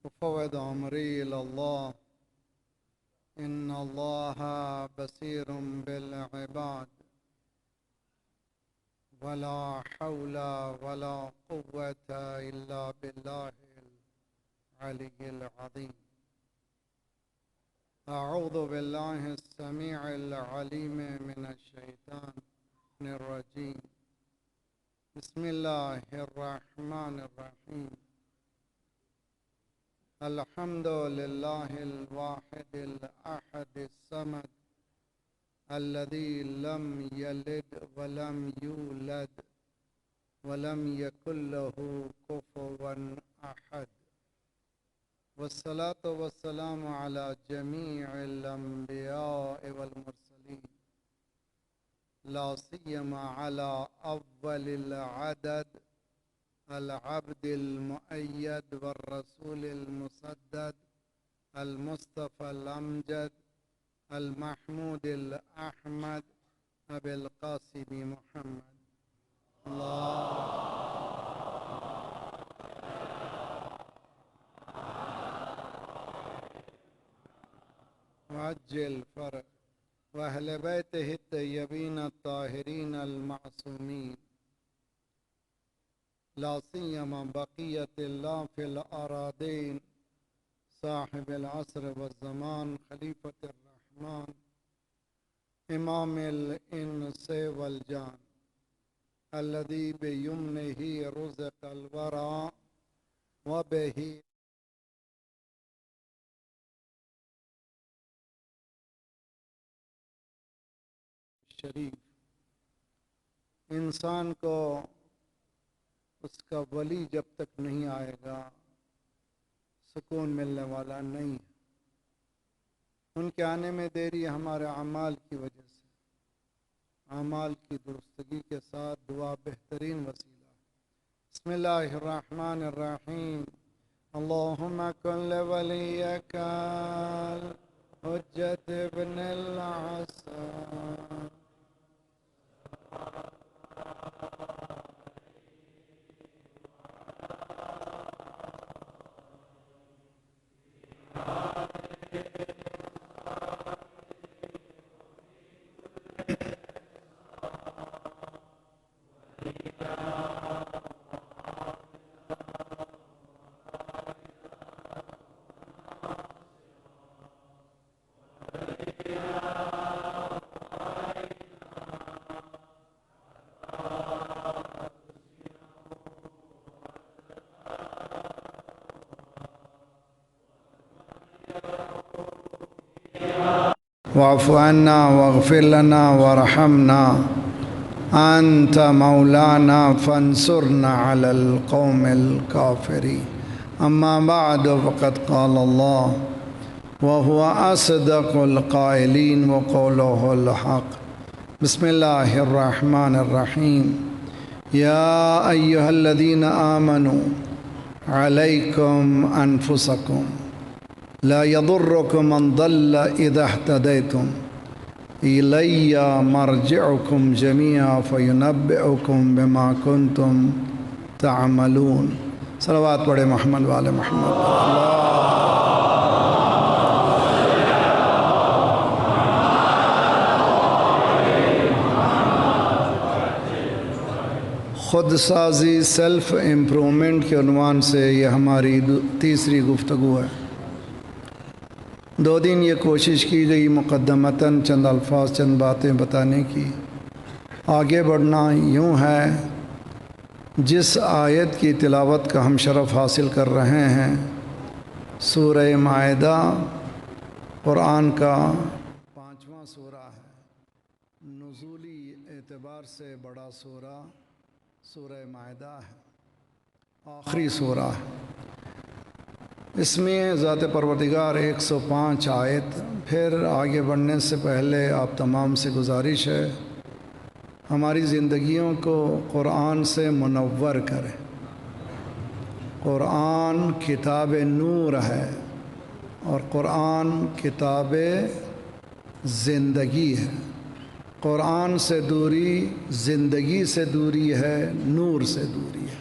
أفوض أمري إلى الله إن الله بصير بالعباد ولا حول ولا قوة إلا بالله العلي العظيم. أعوذ بالله السميع العليم من الشيطان الرجيم. بسم الله الرحمن الرحيم. الحمد لله الواحد الأحد الصمد الذي لم يلد ولم يولد ولم يكن له كفوا أحد، والصلاة والسلام على جميع الأنبياء والمرسلين، لا سيما على أول العدد العبد المؤيد والرسول المسدد المصطفى الأمجد المحمود الأحمد أبي القاسم محمد. وعجل فرج وأهل بيته الطيبين الطاهرين المعصومين، لا سيما بقية الله في الأراضين صاحب العصر والزمان خليفة الرحمن إمام الإنس والجان الذي بيمنه رزق الورى وبه شریف. انسان کو اس کا ولی جب تک نہیں آئے گا سکون ملنے والا نہیں ہے. ان کے آنے میں دیری ہمارے اعمال کی وجہ سے. اعمال کی درستگی کے ساتھ دعا بہترین وسیلہ. بسم اللہ الرحمن الرحیم. اللہم کن لولیک الحجۃ ابن الحسن واعف عنا واغفر لنا وارحمنا أنت مولانا فانصرنا على القوم الكافرين. أما بعد فقد قال الله وهو أصدق القائلين وقوله الحق. بسم الله الرحمن الرحيم. يا أيها الذين آمنوا عليكم أنفسكم لا يضركم من ضل إذا اهتديتم إلي مرجعكم جميعا فينبئكم بما كنتم تعملون. صلوات پڑھے محمد والے محمد. خود سازی سیلف امپرومنٹ کے عنوان سے یہ ہماری تیسری گفتگو ہے. 2 دن یہ کوشش کی گئی مقدمتاً چند الفاظ چند باتیں بتانے کی. آگے بڑھنا یوں ہے جس آیت کی تلاوت کا ہم شرف حاصل کر رہے ہیں سورہ مائدہ قرآن کا 5واں سورہ ہے. نزولی اعتبار سے بڑا سورہ سورہ مائدہ ہے، آخری سورہ ہے. اس میں ذات پروردگار 105 آیت. پھر آگے بڑھنے سے پہلے آپ تمام سے گزارش ہے ہماری زندگیوں کو قرآن سے منور کریں. قرآن کتاب نور ہے اور قرآن کتاب زندگی ہے. قرآن سے دوری زندگی سے دوری ہے، نور سے دوری ہے.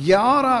11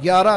11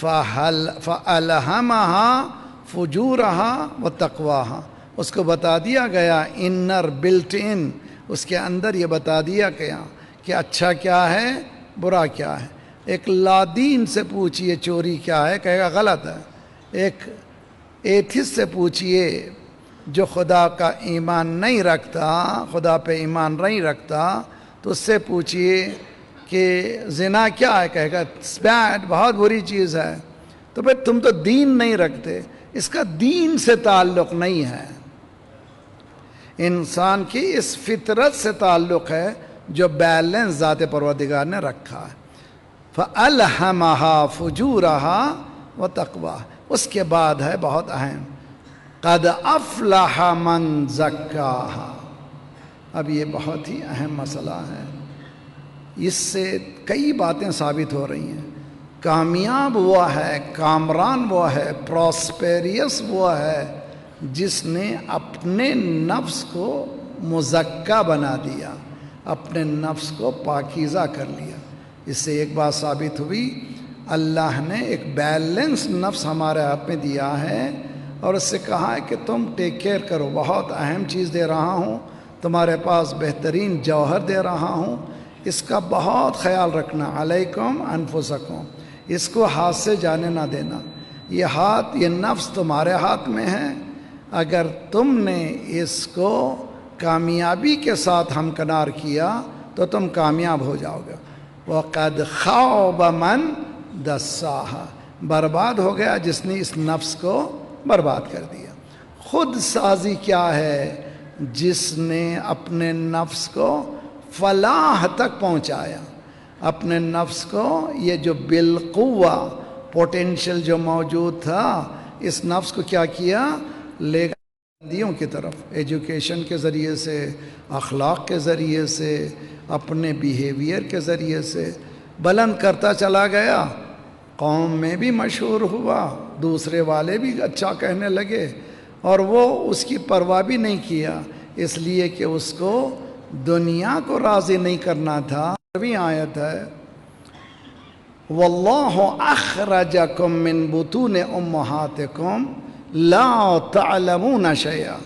فَأَلْهَمَهَا فُجُورَهَا وَتَقْوَاهَا، اس کو بتا دیا گیا انر بلٹ ان، اس کے اندر یہ بتا دیا گیا کہ اچھا کیا ہے برا کیا ہے۔ ایک لادین سے پوچھئے چوری کیا ہے، کہے گا غلط ہے۔ ایک ایتھسٹ سے پوچھئے جو خدا کا ایمان نہیں رکھتا، خدا پہ ایمان نہیں رکھتا، تو اس سے پوچھئے کہ زنا کیا ہے، کہے گا اٹس بیڈ، بہت بری چیز ہے۔ تو پھر تم تو دین نہیں رکھتے۔ اس کا دین سے تعلق نہیں ہے، انسان کی اس فطرت سے تعلق ہے جو بیلنس ذات پروردگار نے رکھا ہے۔ فَأَلْهَمَهَا فُجُورَهَا وَتَقْوَاهَا، اس کے بعد ہے بہت اہم، قَدْ أَفْلَحَ مَنْ زَكَّاهَا۔ اب یہ بہت ہی اہم مسئلہ ہے، اس سے کئی باتیں ثابت ہو رہی ہیں۔ کامیاب وہ ہے، کامران وہ ہے، پراسپیریس وہ ہے جس نے اپنے نفس کو مزکہ بنا دیا، اپنے نفس کو پاکیزہ کر لیا۔ اس سے ایک بات ثابت ہوئی، اللہ نے ایک بیلنس نفس ہمارے ہاتھ میں دیا ہے، اور اس سے کہا ہے کہ تم ٹیک کیئر کرو، بہت اہم چیز دے رہا ہوں، تمہارے پاس بہترین جوہر دے رہا ہوں، اس کا بہت خیال رکھنا، علیکم انفسکم، اس کو ہاتھ سے جانے نہ دینا۔ یہ ہاتھ، یہ نفس تمہارے ہاتھ میں ہے، اگر تم نے اس کو کامیابی کے ساتھ ہمکنار کیا تو تم کامیاب ہو جاؤ گے۔ وَقَدْ خَابَ مَنْ دَسَّاهَا، برباد ہو گیا جس نے اس نفس کو برباد کر دیا۔ خود سازی کیا ہے؟ جس نے اپنے نفس کو فلاح تک پہنچایا، اپنے نفس کو یہ جو بالقوہ پوٹینشل جو موجود تھا، اس نفس کو کیا کیا؟ لے گیا بلندیوں کی طرف، ایجوکیشن کے ذریعے سے، اخلاق کے ذریعے سے، اپنے بیہیویئر کے ذریعے سے بلند کرتا چلا گیا، قوم میں بھی مشہور ہوا، دوسرے والے بھی اچھا کہنے لگے، اور وہ اس کی پرواہ بھی نہیں کیا، اس لیے کہ اس کو دنیا کو راضی نہیں کرنا تھا۔ ابھی آیت ہے وَاللَّهُ أَخْرَجَكُم مِّن بُطُونِ أُمَّهَاتِكُمْ لَا تَعْلَمُونَ شَيْئًا،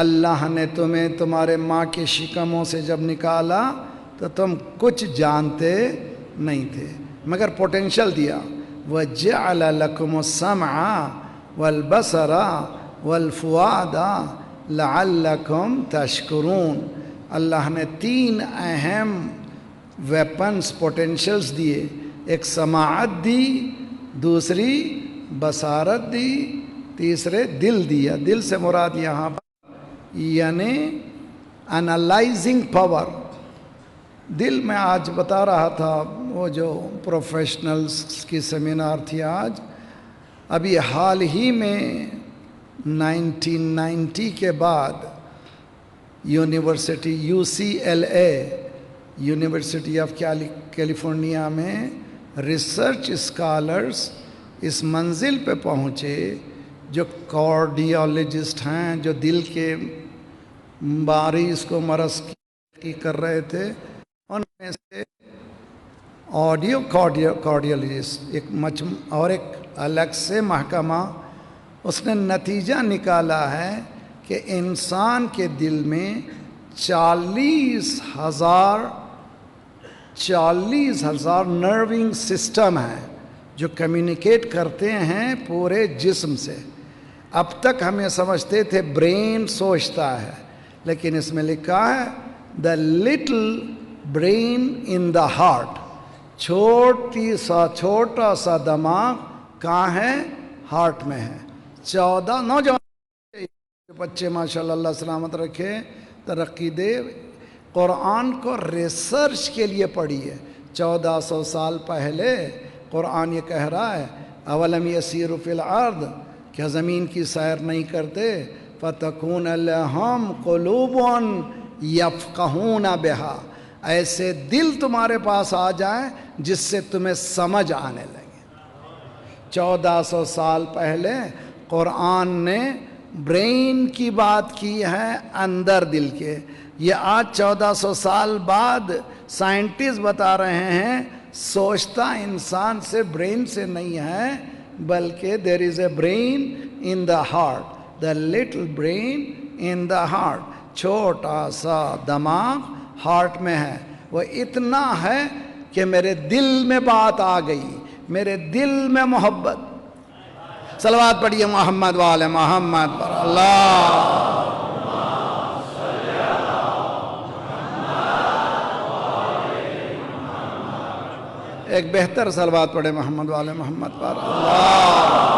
اللہ نے تمہیں تمہارے ماں کے شکموں سے جب نکالا تو تم کچھ جانتے نہیں تھے، مگر پوٹینشل دیا۔ وَجَعَلَ لَكُمُ السَّمْعَ وَالْبَصَرَ وَالْفُؤَادَ لَعَلَّكُمْ تَشْكُرُونَ، اللہ نے تین اہم ویپنز، پوٹینشلز دیے، ایک سماعت دی، دوسری بصارت دی، تیسرے دل دیا۔ دل سے مراد یہاں پر یعنی انالائزنگ پاور۔ دل میں آج بتا رہا تھا، وہ جو پروفیشنلز کی سیمینار تھی آج، ابھی حال ہی میں 1990 کے بعد university UCLA، university of California میں ریسرچ اسکالرز اس منزل پہ پہنچے جو کارڈیالوجسٹ ہیں، جو دل کے مریض کو مرض کی کر رہے تھے، ان میں سے آڈیو کارڈیالوجسٹ اور ایک الگ سے محکمہ، اس نے نتیجہ نکالا ہے کہ انسان کے دل میں 40,000 نرونگ سسٹم ہیں جو کمیونیکیٹ کرتے ہیں پورے جسم سے۔ اب تک ہمیں سمجھتے تھے برین سوچتا ہے، لیکن اس میں لکھا ہے دا little brain in the heart, چھوٹا سا دماغ کہاں ہے؟ ہارٹ میں ہے۔ 14 نوجوان بچے ماشاءاللہ اللہ سلامت رکھے، ترقی دے، قرآن کو ریسرچ کے لیے پڑھی ہے۔ 1400 سال پہلے قرآن یہ کہہ رہا ہے اولم یسیروا فی الارض، کیا زمین کی سیر نہیں کرتے؟ فتکون لہم قلوب یفقہون بہا، ایسے دل تمہارے پاس آ جائیں جس سے تمہیں سمجھ آنے لگے۔ 1400 سال پہلے قرآن نے برین کی بات کی ہے، اندر دل کے۔ یہ آج 1400 سال بعد سائنٹسٹ بتا رہے ہیں سوچتا انسان سے، برین سے نہیں ہے، بلکہ there is a brain in the heart, the little brain in the heart, چھوٹا سا دماغ ہارٹ میں ہے, وہ اتنا ہے کہ میرے دل میں بات آ گئی, میرے دل میں محبت. صلوات پڑھیے محمد والے محمد پر. اللہ ایک بہتر صلوات پڑھے محمد والے محمد پر. اللہ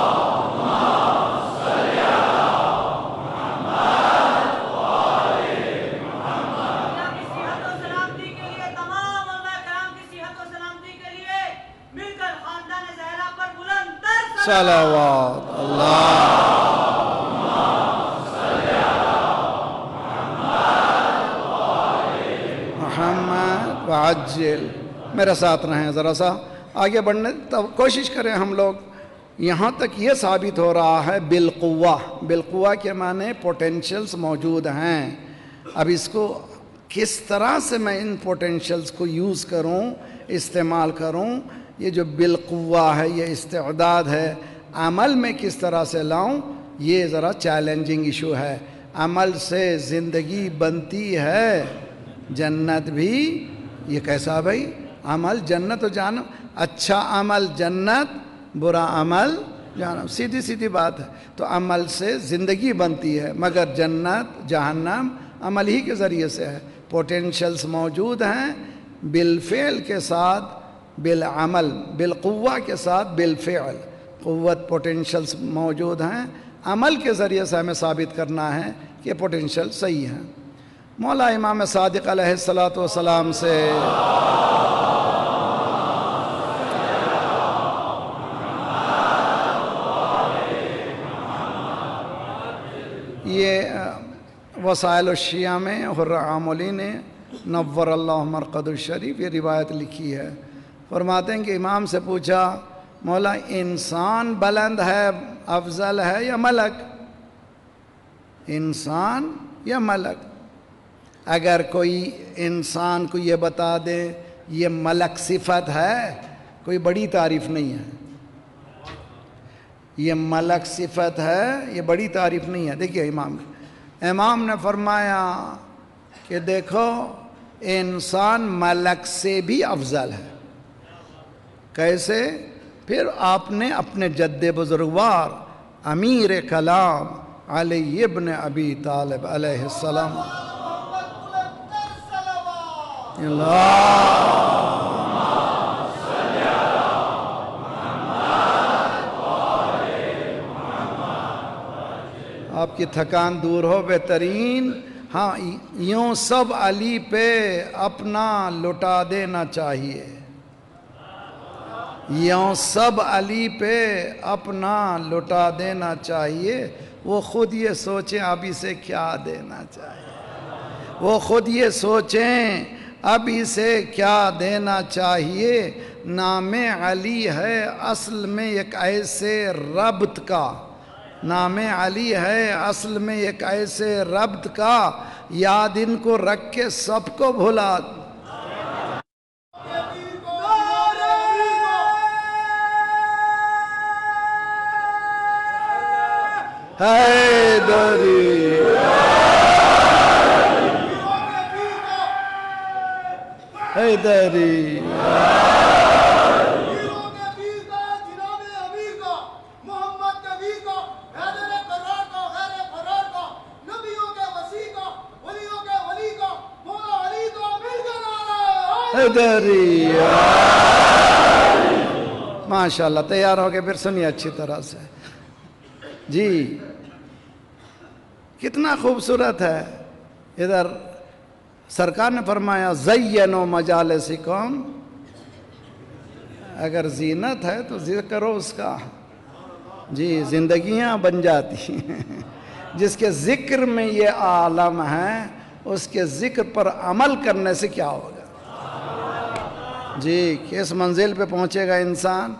صلوات. اللہ محمد وعجل. میرے ساتھ رہیں, ذرا سا آگے بڑھنے کوشش کریں ہم لوگ. یہاں تک یہ ثابت ہو رہا ہے بالقوہ. بالقوہ کے معنی پوٹینشلز موجود ہیں. اب اس کو کس طرح سے میں ان پوٹینشلز کو یوز کروں, استعمال کروں, یہ جو بالقوہ ہے, یہ استعداد ہے, عمل میں کس طرح سے لاؤں, یہ ذرا چیلنجنگ ایشو ہے. عمل سے زندگی بنتی ہے, جنت بھی. یہ کیسا بھائی؟ عمل جنت و جہنم, اچھا عمل جنت, برا عمل جہنم, سیدھی سیدھی بات ہے. تو عمل سے زندگی بنتی ہے, مگر جنت جہنم عمل ہی کے ذریعے سے ہے. پوٹینشلز موجود ہیں, بالفعل کے ساتھ بالعمل, بالقوہ کے ساتھ بالفعل. قوت پوٹینشلز موجود ہیں, عمل کے ذریعے سے ہمیں ثابت کرنا ہے کہ پوٹینشل صحیح ہیں. مولا امام صادق علیہ السلام سے یہ وسائل الشیعہ میں حر عاملی نے نور اللہ مرقد الشریف یہ روایت لکھی ہے. فرماتے ہیں کہ امام سے پوچھا, مولا انسان بلند ہے, افضل ہے یا ملک؟ انسان یا ملک؟ اگر کوئی انسان کو یہ بتا دے یہ ملک صفت ہے, کوئی بڑی تعریف نہیں ہے. یہ ملک صفت ہے, یہ بڑی تعریف نہیں ہے. دیکھیے امام نے فرمایا کہ دیکھو انسان ملک سے بھی افضل ہے. کیسے؟ پھر آپ نے اپنے جد بزرگوار امیر کلام علی ابن ابی طالب علیہ السلام آپ کی تھکان دور ہو بہترین. ہاں یوں سب علی پہ اپنا لٹا دینا چاہیے, یوں سب علی پہ اپنا لٹا دینا چاہیے. وہ خود یہ سوچیں اب اسے کیا دینا چاہیے, وہ خود یہ سوچیں اب اسے کیا دینا چاہیے. نام علی ہے اصل میں ایک ایسے ربط کا, نام علی ہے اصل میں ایک ایسے ربط کا, یاد ان کو رکھ کے سب کو بھلا. حیدری حیدری حیدری. ماشاء اللہ, تیار ہو کے پھر سنیے اچھی طرح سے. جی کتنا خوبصورت ہے. ادھر سرکار نے فرمایا زینوا مجالسکم, اگر زینت ہے تو ذکر کرو اس کا. جی زندگیاں بن جاتی ہیں. جس کے ذکر میں یہ عالم ہے اس کے ذکر پر عمل کرنے سے کیا ہوگا. جی کس منزل پہ پہنچے گا انسان.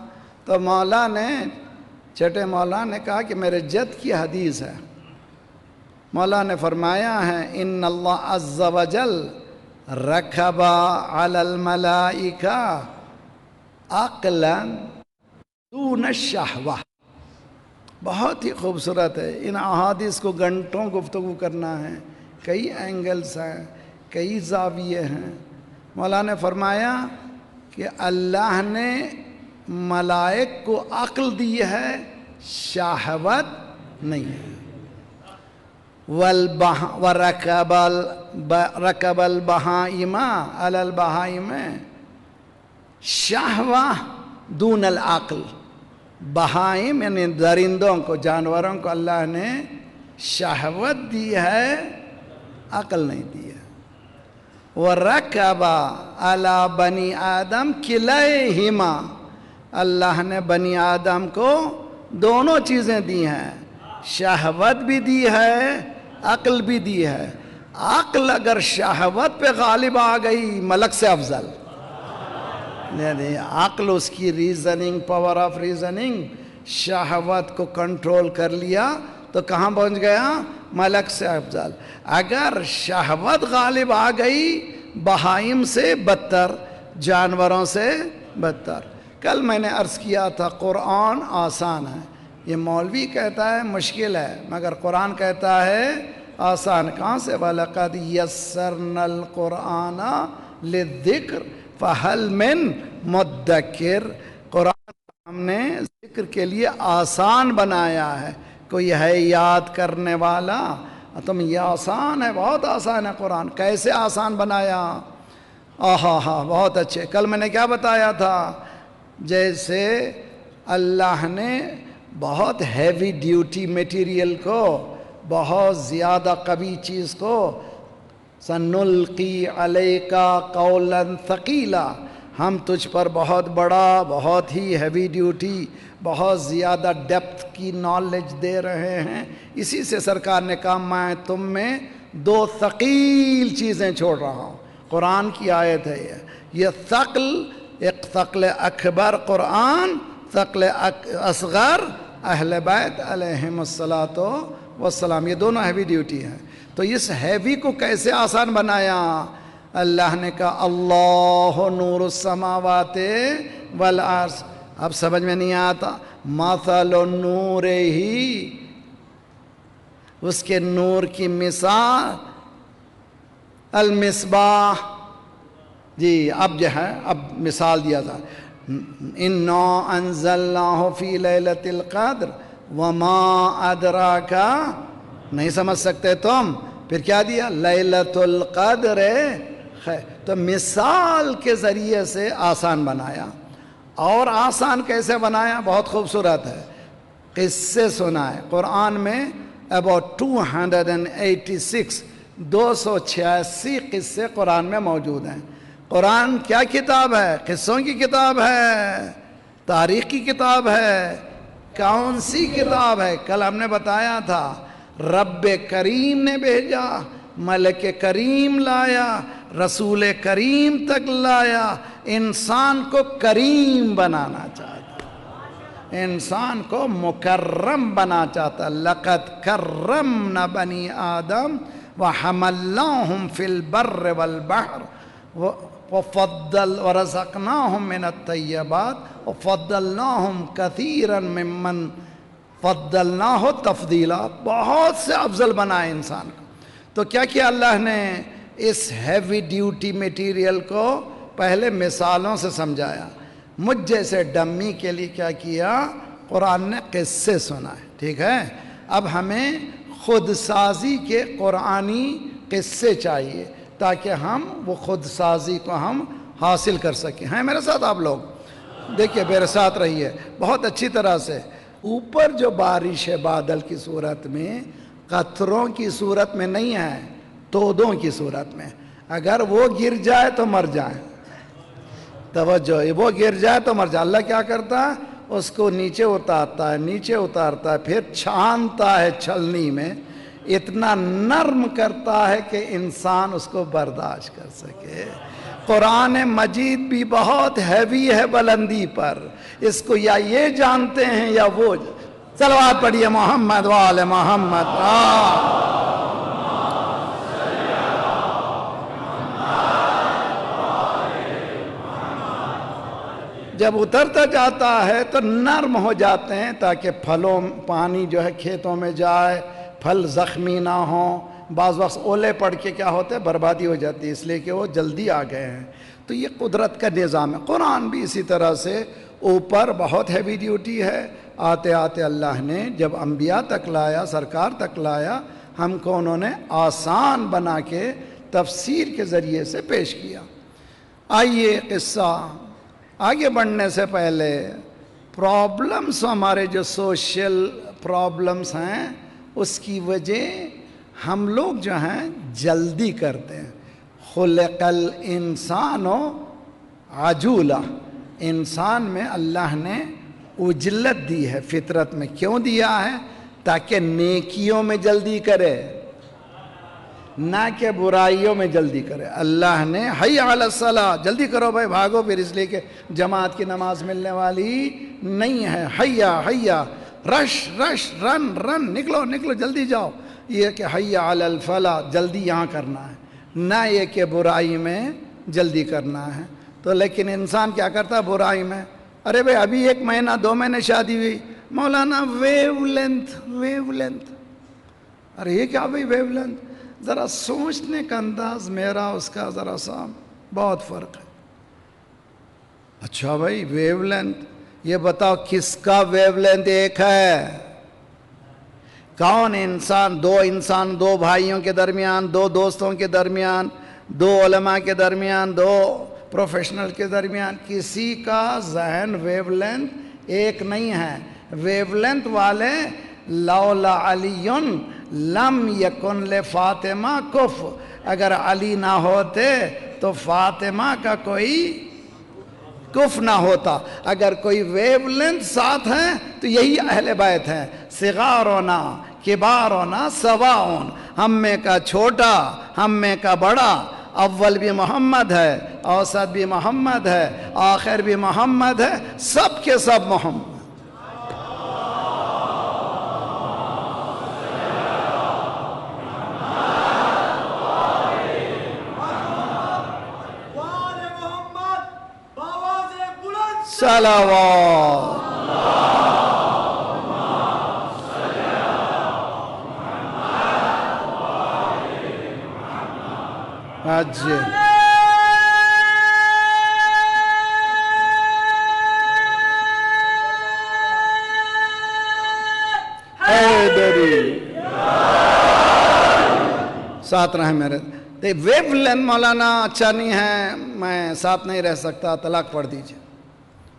تو مولا نے, چھٹے مولا نے کہا کہ میرے جد کی حدیث ہے. مولا نے فرمایا ہے ان اللہ عز و جل رکھبا علی الملائکہ عقلا دون الشہوہ، بہت ہی خوبصورت ہے۔ ان احادیث کو گھنٹوں گفتگو کرنا ہے، کئی اینگلز ہیں، کئی زاویے ہیں۔ مولانا نے فرمایا کہ اللہ نے ملائک کو عقل دی ہے، شہوت نہیں ہے۔ وَرَكَبَ الْبَهَائِمَ عَلَى الْبَهَائِمِ شہوہ دون العقل، بہائم یعنی درندوں کو، جانوروں کو اللہ نے شہوت دی ہے، عقل نہیں دی ہے۔ وَرَكَبَ عَلَى بَنِي آدم كِلَيْهِمَا، اللہ نے بنی آدم کو دونوں چیزیں دی ہیں، شہوت بھی دی ہے، عقل بھی دی ہے۔ عقل اگر شہوت پہ غالب آ گئی، ملک سے افضل، عقل اس کی ریزننگ، پاور آف ریزننگ، شہوت کو کنٹرول کر لیا تو کہاں پہنچ گیا؟ ملک سے افضل۔ اگر شہوت غالب آ گئی، بہائم سے بدتر، جانوروں سے بدتر۔ کل میں نے عرض کیا تھا قرآن آسان ہے، یہ مولوی کہتا ہے مشکل ہے، مگر قرآن کہتا ہے آسان۔ کہاں سے؟ وَلَقَدْ يَسَّرْنَا الْقُرْآنَ لِلذِّكْرِ فَهَلْ مِن مُدَّكِرٍ، قرآن ہم نے ذکر کے لیے آسان بنایا ہے، کوئی ہے یاد کرنے والا؟ تم یہ آسان ہے، بہت آسان ہے قرآن۔ کیسے آسان بنایا؟ ہاں بہت اچھے۔ کل میں نے کیا بتایا تھا؟ جیسے اللہ نے بہت ہیوی ڈیوٹی میٹیریل کو، بہت زیادہ قوی چیز کو، سَنُلْقِي عَلَيْكَ قَوْلًا ثَقِيلًا، ہم تجھ پر بہت بڑا، بہت ہی ہیوی ڈیوٹی، بہت زیادہ ڈیپتھ کی نالج دے رہے ہیں۔ اسی سے سرکار نے کہا میں تم میں دو ثقیل چیزیں چھوڑ رہا ہوں۔ قرآن کی آیت ہے یہ ثقل، ایک ثقل اکبر قرآن، ثقل اصغر اہل بیت علیہم الصلاۃ والسلام، یہ دونوں ہیوی ڈیوٹی ہیں۔ تو اس ہیوی کو کیسے آسان بنایا؟ اللہ نے کہا اللہ نور السماوات والارض۔ اب سمجھ میں نہیں آتا؟ مثل نور ہی، اس کے نور کی مثال المصباح، جی اب جو ہے اب مثال دیا تھا، اِنَّا أَنزَلْنَاهُ فِي لَيْلَةِ الْقَدْرِ وَمَا أَدْرَاكَ، نہیں سمجھ سکتے تم؟ پھر کیا دیا؟ لیلۃ القدر خیر۔ تو مثال کے ذریعے سے آسان بنایا۔ اور آسان کیسے بنایا؟ بہت خوبصورت ہے، قصے سنائے۔ قرآن میں about 286 قصے قرآن میں موجود ہیں۔ قرآن کیا کتاب ہے؟ قصوں کی کتاب ہے، تاریخ کی کتاب ہے۔ کون سی کتاب ہے؟ کل ہم نے بتایا تھا، رب کریم نے بھیجا، ملک کریم لایا، رسول کریم تک لایا، انسان کو کریم بنانا چاہتا، انسان کو مکرم بنا چاہتا۔ لقد کرمنا بنی آدم وحملناہم فی البر والبحر ورزقناہم من الطیبات وفضلناہم کثیرا ممن فضلناہ تفضیلا، بہت سے افضل بنائے انسان کو۔ تو کیا کیا اللہ نے؟ اس ہیوی ڈیوٹی میٹیریل کو پہلے مثالوں سے سمجھایا۔ مجھ جیسے ڈمی کے لیے کیا کیا؟ قرآن نے قصے سنائے، ٹھیک ہے؟ اب ہمیں خود سازی کے قرآنی قصے چاہیے تاکہ ہم وہ خود سازی کو ہم حاصل کر سکیں۔ ہیں میرے ساتھ آپ لوگ؟ دیکھیے میرے ساتھ رہیے بہت اچھی طرح سے۔ اوپر جو بارش ہے بادل کی صورت میں، قطروں کی صورت میں نہیں ہے، تودوں کی صورت میں۔ اگر وہ گر جائے تو مر جائے، توجہ، وہ گر جائے تو مر جائے۔ اللہ کیا کرتا ہے؟ اس کو نیچے اتارتا ہے، نیچے اتارتا ہے، پھر چھانتا ہے چھلنی میں، اتنا نرم کرتا ہے کہ انسان اس کو برداشت کر سکے۔ قرآن مجید بھی بہت ہیوی ہے بلندی پر، اس کو یا یہ جانتے ہیں یا وہ۔ صلوات پڑھیے محمد وآل محمد۔ جب اترتا جاتا ہے تو نرم ہو جاتے ہیں تاکہ پھلوں پانی جو ہے کھیتوں میں جائے، پھل زخمی نہ ہوں. بعض وقت اولے پڑ کے کیا ہوتا ہے، بربادی ہو جاتی ہے، اس لیے کہ وہ جلدی آ گئے ہیں. تو یہ قدرت کا نظام ہے. قرآن بھی اسی طرح سے اوپر بہت ہیوی ڈیوٹی ہے. آتے آتے اللہ نے جب انبیاء تک لایا، سرکار تک لایا، ہم کو انہوں نے آسان بنا کے تفسیر کے ذریعے سے پیش کیا. آئیے قصہ آگے بڑھنے سے پہلے پرابلمس، ہمارے جو سوشل پرابلمس ہیں، اس کی وجہ ہم لوگ جو ہیں جلدی کرتے ہیں. خلق الانسان عجولا، انسان میں اللہ نے عجلت دی ہے فطرت میں. کیوں دیا ہے؟ تاکہ نیکیوں میں جلدی کرے، نہ کہ برائیوں میں جلدی کرے. اللہ نے حی علی الصلاۃ، جلدی کرو بھائی بھاگو، پھر اس لیے کہ جماعت کی نماز ملنے والی نہیں ہے. حیا حیا، رش رش، رن رن، نکلو نکلو، جلدی جاؤ. یہ کہ حی علی الفلاح، جلدی یہاں کرنا ہے، نہ یہ کہ برائی میں جلدی کرنا ہے. تو لیکن انسان کیا کرتا ہے برائی میں؟ ارے بھائی ابھی 1 مہینہ 2 مہینے شادی ہوئی، مولانا ویو لینتھ ویو لینتھ. ارے یہ کیا بھائی ویو لینتھ؟ ذرا سوچنے کا انداز میرا اس کا ذرا سا بہت فرق ہے. اچھا بھائی ویو لینتھ، یہ بتاؤ کس کا ویو لینتھ ایک ہے؟ کون انسان، 2 انسان، 2 بھائیوں کے درمیان، 2 دوستوں کے درمیان، 2 علماء کے درمیان، 2 پروفیشنل کے درمیان، کسی کا ذہن ویو لینتھ ایک نہیں ہے. ویو لینتھ والے لولا علی لم یکن لفاطمہ کف، اگر علی نہ ہوتے تو فاطمہ کا کوئی کف نہ ہوتا. اگر کوئی ویو لینتھ ساتھ ہے تو یہی اہل بیت ہیں. صغارنا کبارنا سواؤن، ہم میں کا چھوٹا ہم میں کا بڑا، اول بھی محمد ہے، اوسط بھی محمد ہے، آخر بھی محمد ہے، سب کے سب محمد. صلوات. ساتھ رہیں میرے. ویو لینتھ مولانا اچھا نہیں ہے، میں ساتھ نہیں رہ سکتا، طلاق پڑھ دیجئے.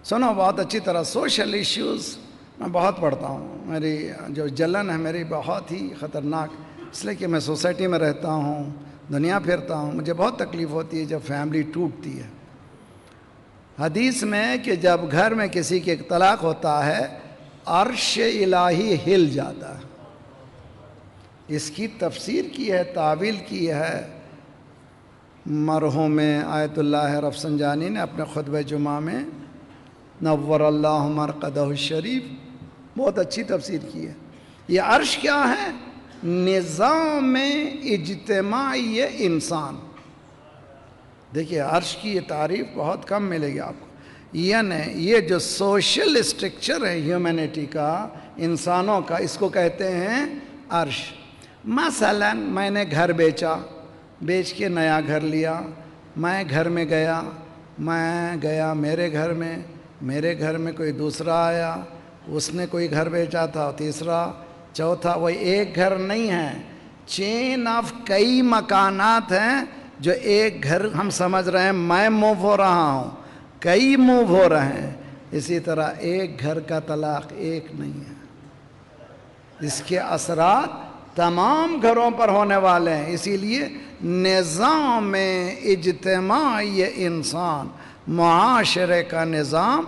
سنو بہت اچھی طرح، سوشل ایشوز میں بہت پڑھتا ہوں. میری جو جلن ہے میری بہت ہی خطرناک، اس لیے کہ میں سوسائٹی میں رہتا ہوں، دنیا پھرتا ہوں. مجھے بہت تکلیف ہوتی ہے جب فیملی ٹوٹتی ہے. حدیث میں کہ جب گھر میں کسی کے طلاق ہوتا ہے عرش الہی ہل جاتا ہے. اس کی تفسیر کی ہے، تعویل کی ہے مرحوم آیت اللہ رفسنجانی نے اپنے خطبہ جمعہ میں، نور اللہ مرقدہ الشریف، بہت اچھی تفسیر کی ہے. یہ عرش کیا ہے؟ نظام اجتماعی انسان. دیکھیے عرش کی یہ تعریف بہت کم ملے گی آپ کو. یعنی یہ جو سوشل اسٹرکچر ہے ہیومینٹی کا، انسانوں کا، اس کو کہتے ہیں عرش. مثلا میں نے گھر بیچا، بیچ کے نیا گھر لیا، میں گھر میں گیا، میرے گھر میں کوئی دوسرا آیا، اس نے کوئی گھر بیچا تھا، تیسرا، چوتھا. وہی ایک گھر نہیں ہے، چین آف کئی مکانات ہیں جو ایک گھر ہم سمجھ رہے ہیں. میں موو ہو رہا ہوں، کئی موو ہو رہے ہیں. اسی طرح ایک گھر کا طلاق ایک نہیں ہے، اس کے اثرات تمام گھروں پر ہونے والے ہیں. اسی لیے نظام اجتماعی انسان، معاشرے کا نظام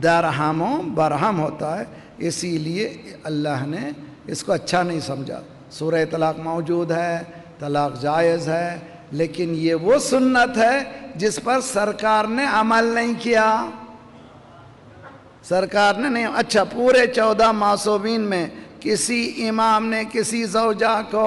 درہم و برہم ہوتا ہے. اسی لیے اللہ نے اس کو اچھا نہیں سمجھا. سورہ طلاق موجود ہے، طلاق جائز ہے، لیکن یہ وہ سنت ہے جس پر سرکار نے عمل نہیں کیا. سرکار نے نہیں. اچھا پورے 14 معصومین میں کسی امام نے کسی زوجہ کو،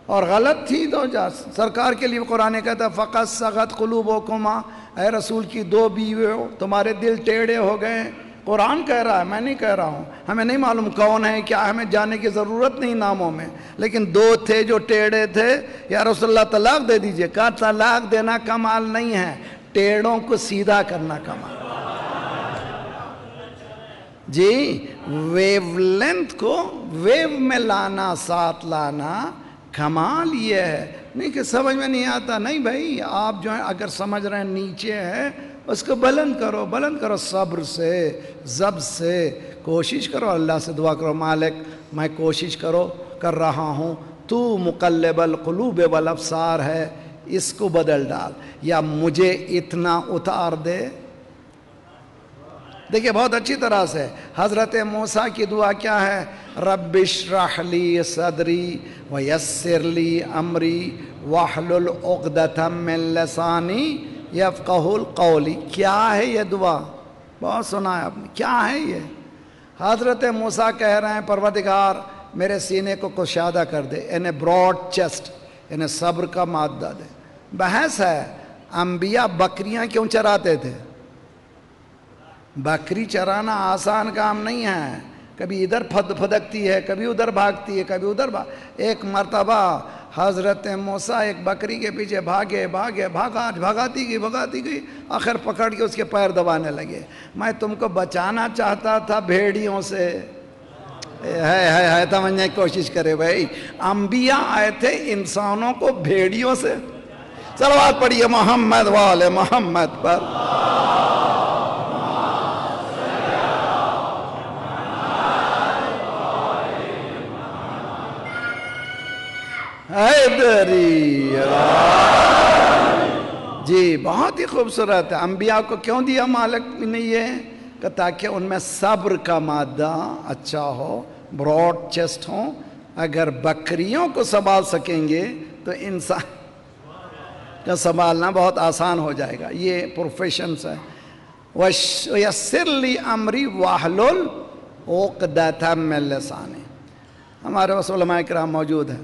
اور غلط تھی زوجہ، سرکار کے لیے قرآن کہتا ہے فقط سغت قلوبکما، اے رسول کی 2 بیوے ہو، تمہارے دل ٹیڑھے ہو گئے. قرآن کہہ رہا ہے، میں نہیں کہہ رہا ہوں. ہمیں نہیں معلوم کون ہے کیا، ہمیں جاننے کی ضرورت نہیں ناموں میں، لیکن 2 تھے جو ٹیڑھے تھے. یا رسول اللہ طلاق دے دیجئے. کہا طلاق دینا کمال نہیں ہے، ٹیڑھوں کو سیدھا کرنا کمال. جی ویو لینتھ کو ویو میں لانا، ساتھ لانا، کمال یہ ہے. نہیں کہ سمجھ میں نہیں آتا. نہیں بھائی، آپ جو ہے اگر سمجھ رہے ہیں نیچے ہے، اس کو بلند کرو، بلند کرو، صبر سے، ضبط سے کوشش کرو. اللہ سے دعا کرو، مالک میں کوشش کر رہا ہوں، تو مقلب القلوب والابصار ہے، اس کو بدل ڈال، یا مجھے اتنا اتار دے. دیکھیں بہت اچھی طرح سے حضرت موسیٰ کی دعا کیا ہے؟ رب اشرح لی صدری ویسر لی امری واحلل عقدۃ من لسانی یفقہ القول. کیا ہے یہ دعا؟ بہت سنا ہے آپ نے. کیا ہے یہ؟ حضرت موسیٰ کہہ رہے ہیں پروردگار میرے سینے کو کشادہ کر دے، انہیں براڈ چیسٹ، انہیں صبر کا مادہ دے. بحث ہے انبیاء بکریاں کیوں چراتے تھے؟ بکری چرانا آسان کام نہیں ہے. کبھی ادھر پھدکتی ہے، کبھی ادھر بھاگتی ہے، کبھی ادھر ایک مرتبہ حضرت موسیٰ ایک بکری کے پیچھے بھاگاتی گئی، آخر پکڑ کے اس کے پیر دبانے لگے. میں تم کو بچانا چاہتا تھا بھیڑیوں سے. ہے سمجھنے کی کوشش کرے بھائی. انبیاء آئے تھے انسانوں کو بھیڑیوں سے. صلوات پڑھیے محمد وآل محمد پر. حیدری جی بہت ہی خوبصورت ہے. انبیاء کو کیوں دیا مالک نے یہ؟ کہ تاکہ ان میں صبر کا مادہ اچھا ہو، براڈ چیسٹ ہوں. اگر بکریوں کو سنبھال سکیں گے تو انسان کا سنبھالنا بہت آسان ہو جائے گا. یہ پروفیشنز ہے. وَيَسِّرْ لِي أَمْرِي وَاحْلُلْ عُقْدَةً مِّن لِّسَانِي. ہمارے پاس علماء کرام موجود ہیں.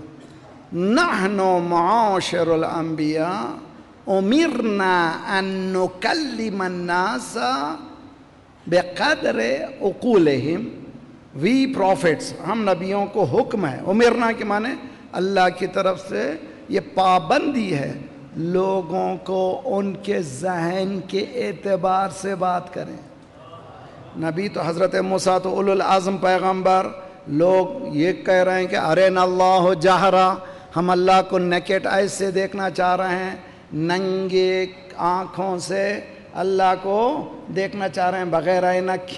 نحن معاشر الانبیاء امرنا ان نکلم الناس بقدر عقولہم. وی پروفٹس، ہم نبیوں کو حکم ہے، امرنا کے معنی اللہ کی طرف سے یہ پابندی ہے، لوگوں کو ان کے ذہن کے اعتبار سے بات کریں. نبی تو حضرت موسیٰ تو اولو العزم پیغمبر. لوگ یہ کہہ رہے ہیں کہ ارین اللہ جہرا، ہم اللہ کو نیکٹ آئز سے دیکھنا چاہ رہے ہیں، ننگے آنکھوں سے اللہ کو دیکھنا چاہ رہے ہیں، بغیر اینک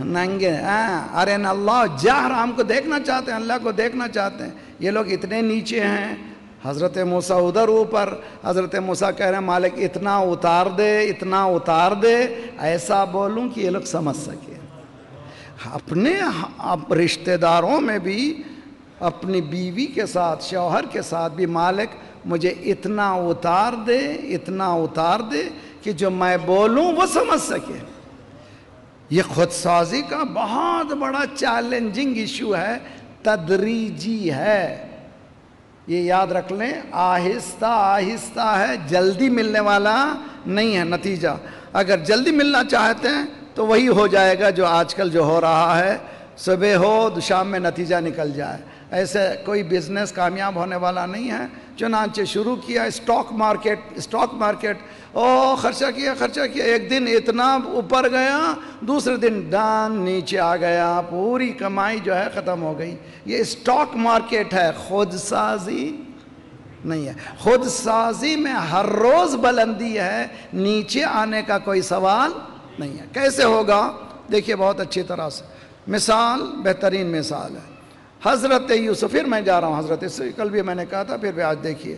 ننگے. ارین اللہ جہرا، ہم کو دیکھنا چاہتے ہیں، اللہ کو دیکھنا چاہتے ہیں. یہ لوگ اتنے نیچے ہیں. حضرت موسیٰ ادھر اوپر. حضرت موسیٰ کہہ رہے ہیں مالک اتنا اتار دے، اتنا اتار دے، ایسا بولوں کہ یہ لوگ سمجھ سکے. اپنے رشتہ داروں میں بھی، اپنی بیوی کے ساتھ، شوہر کے ساتھ بھی مالک مجھے اتنا اتار دے، اتنا اتار دے کہ جو میں بولوں وہ سمجھ سکے. یہ خود سازی کا بہت بڑا چیلنجنگ ایشو ہے، تدریجی ہے. یہ یاد رکھ لیں، آہستہ آہستہ ہے، جلدی ملنے والا نہیں ہے نتیجہ. اگر جلدی ملنا چاہتے ہیں تو وہی ہو جائے گا جو آج کل جو ہو رہا ہے، صبح ہو شام میں نتیجہ نکل جائے. ایسے کوئی بزنس کامیاب ہونے والا نہیں ہے. چنانچہ شروع کیا اسٹاک مارکیٹ، خرچہ کیا، ایک دن اتنا اوپر گیا، دوسرے دن ڈان نیچے آ گیا، پوری کمائی جو ہے ختم ہو گئی. یہ اسٹاک مارکیٹ ہے، خود سازی نہیں ہے. خود سازی میں ہر روز بلندی ہے، نیچے آنے کا کوئی سوال نہیں ہے. کیسے ہوگا؟ دیکھیے بہت اچھی طرح سے مثال، بہترین مثال ہے حضرت یوسف. پھر میں جا رہا ہوں حضرت، کل بھی میں نے کہا تھا، پھر بھی آج دیکھیے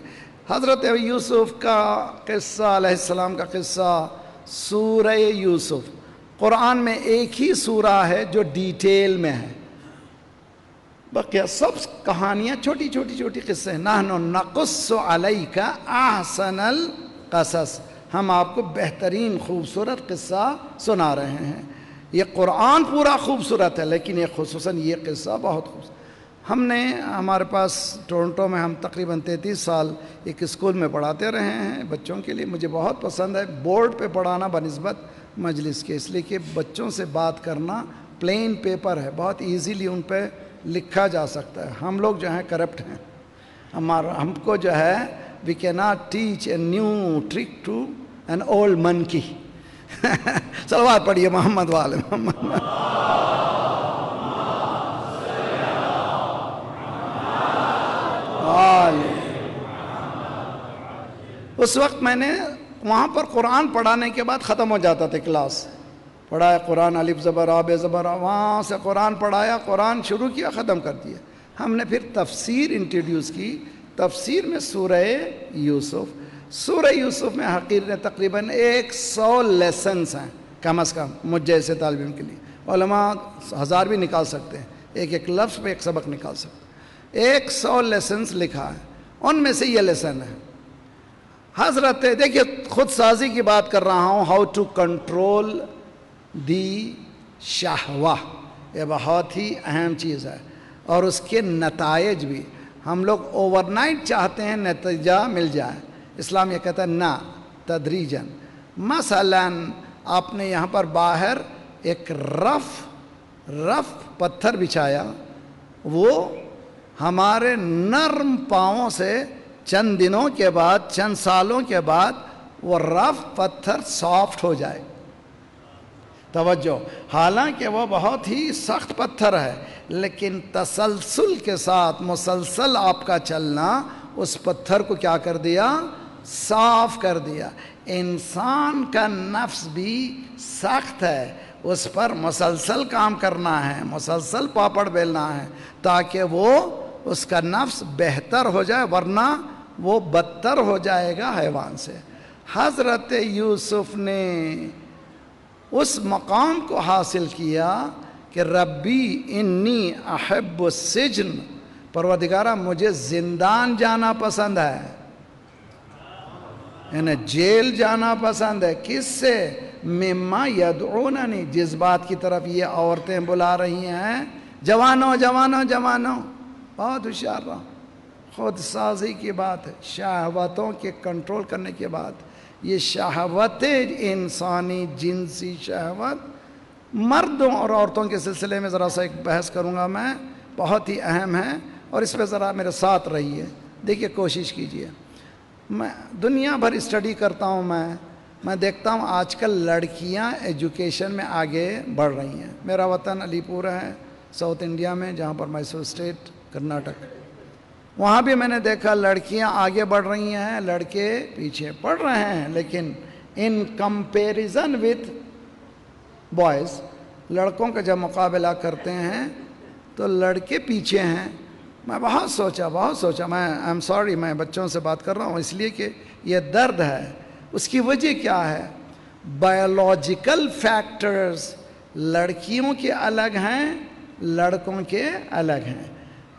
حضرت یوسف کا قصہ، علیہ السلام کا قصہ. سورہ یوسف قرآن میں ایک ہی سورہ ہے جو ڈیٹیل میں ہے، بقیہ سب کہانیاں چھوٹی چھوٹی قصے ہیں. نحن نقص علیک احسن القصص، ہم آپ کو بہترین خوبصورت قصہ سنا رہے ہیں. یہ قرآن پورا خوبصورت ہے، لیکن یہ خصوصاً یہ قصہ بہت خوبصورت. ہم نے ہمارے پاس ٹورنٹو میں ہم تقریباً 33 سال ایک اسکول میں پڑھاتے رہے ہیں بچوں کے لیے. مجھے بہت پسند ہے بورڈ پہ پڑھانا بنسبت مجلس کے، اس لیے کہ بچوں سے بات کرنا پلین پیپر ہے، بہت ایزیلی ان پہ لکھا جا سکتا ہے. ہم لوگ جو ہیں کرپٹ ہیں، ہم کو جو ہے we can not teach a new trick to an old monkey. صلوات پڑھیے محمد والے محمد. اس وقت میں نے وہاں پر قرآن پڑھانے کے بعد ختم ہو جاتا تھا کلاس، پڑھایا قرآن الف زبر آ بے زبر آ، وہاں سے قرآن پڑھایا، قرآن شروع کیا ختم کر دیا. ہم نے پھر تفسیر انٹروڈیوس کی. تفسیر میں سورہ یوسف میں حقیر نے تقریباً 100 لیسنس ہیں کم از کم مجھ جیسے طالب علم کے لیے. علماء 1000 بھی نکال سکتے ہیں، ایک ایک لفظ پہ ایک سبق نکال سکتے ہیں. 100 لیسنس لکھا ہے، ان میں سے یہ لیسن ہے. حضرت دیکھیے خود سازی کی بات کر رہا ہوں، ہاؤ ٹو کنٹرول دی شہوہ، یہ بہت ہی اہم چیز ہے اور اس کے نتائج بھی. ہم لوگ اوور نائٹ چاہتے ہیں نتیجہ مل جائے، اسلام یہ کہتا ہے نہ، تدریجاً. مثلا آپ نے یہاں پر باہر ایک رف پتھر بچھایا، وہ ہمارے نرم پاؤں سے چند دنوں کے بعد، چند سالوں کے بعد وہ رف پتھر سافٹ ہو جائے. توجہ، حالانکہ وہ بہت ہی سخت پتھر ہے، لیکن تسلسل کے ساتھ مسلسل آپ کا چلنا اس پتھر کو کیا کر دیا؟ صاف کر دیا. انسان کا نفس بھی سخت ہے، اس پر مسلسل کام کرنا ہے، مسلسل پاپڑ بیلنا ہے تاکہ وہ اس کا نفس بہتر ہو جائے، ورنہ وہ بدتر ہو جائے گا حیوان سے. حضرت یوسف نے اس مقام کو حاصل کیا کہ ربی انی احب السجن، پروردگارہ مجھے زندان جانا پسند ہے، یعنی جیل جانا پسند ہے. کس سے؟ مما یدعوننی، جس بات کی طرف یہ عورتیں بلا رہی ہیں. جوانوں جوانوں جوانوں، بہت ہوشیار رہو، خود سازی کی بات ہے، شہوتوں کے کنٹرول کرنے کے بعد. یہ شہوت انسانی جنسی شہوت مردوں اور عورتوں کے سلسلے میں ذرا سا ایک بحث کروں گا میں، بہت ہی اہم ہے، اور اس پہ ذرا میرے ساتھ رہیے. دیکھیے کوشش کیجیے. میں دنیا بھر اسٹڈی کرتا ہوں، میں دیکھتا ہوں آج کل لڑکیاں ایجوکیشن میں آگے بڑھ رہی ہیں. میرا وطن علی پور ہے ساؤتھ انڈیا میں، جہاں پر میسور اسٹیٹ کرناٹک. وہاں بھی میں نے دیکھا لڑکیاں آگے بڑھ رہی ہیں، لڑکے پیچھے پڑھ رہے ہیں. لیکن ان کمپیریزن وتھ بوائز، لڑکوں کا جب مقابلہ کرتے ہیں تو لڑکے پیچھے ہیں. میں بہت سوچا، میں آئی ایم سوری، میں بچوں سے بات کر رہا ہوں اس لیے کہ یہ درد ہے. اس کی وجہ کیا ہے؟ بایولوجیکل فیکٹرز لڑکیوں کے الگ ہیں، لڑکوں کے الگ ہیں.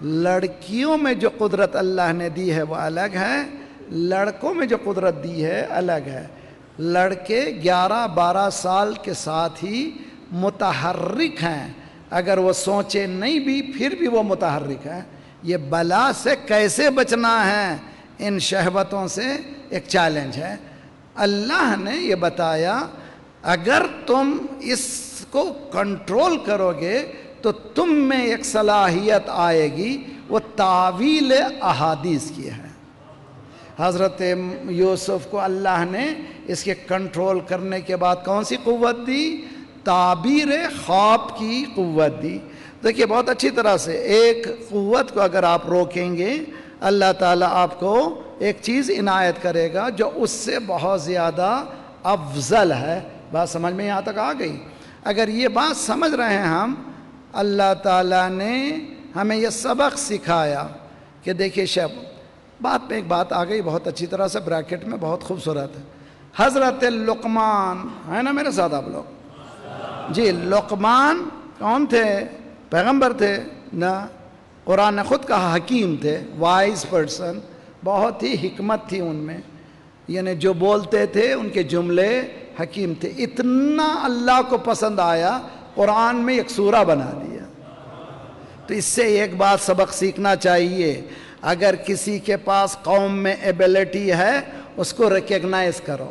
لڑکیوں میں جو قدرت اللہ نے دی ہے وہ الگ ہے، لڑکوں میں جو قدرت دی ہے الگ ہے. لڑکے 11-12 سال کے ساتھ ہی متحرک ہیں، اگر وہ سوچے نہیں بھی پھر بھی وہ متحرک ہیں. یہ بلا سے کیسے بچنا ہے؟ ان شہوتوں سے ایک چیلنج ہے. اللہ نے یہ بتایا اگر تم اس کو کنٹرول کرو گے تو تم میں ایک صلاحیت آئے گی، وہ تعویل احادیث کی ہے. حضرت یوسف کو اللہ نے اس کے کنٹرول کرنے کے بعد کون سی قوت دی؟ تعبیر خواب کی قوت دی. دیکھیے بہت اچھی طرح سے ایک قوت کو اگر آپ روکیں گے، اللہ تعالیٰ آپ کو ایک چیز عنایت کرے گا جو اس سے بہت زیادہ افضل ہے. بات سمجھ میں یہاں تک آ گئی؟ اگر یہ بات سمجھ رہے ہیں ہم، اللہ تعالیٰ نے ہمیں یہ سبق سکھایا کہ دیکھیے بات پہ ایک بات آ گئی بہت اچھی طرح سے بریکٹ میں، بہت خوبصورت ہے. حضرت لقمان ہے نا میرے ساتھ آپ لوگ؟ جی، لقمان کون تھے؟ پیغمبر تھے نا؟ قرآن نے خود کہا حکیم تھے، وائز پرسن، بہت ہی حکمت تھی ان میں، یعنی جو بولتے تھے ان کے جملے حکیم تھے. اتنا اللہ کو پسند آیا قرآن میں ایک سورہ بنا دیا. تو اس سے ایک بات سبق سیکھنا چاہیے، اگر کسی کے پاس قوم میں ایبیلٹی ہے اس کو ریکگنائز کرو،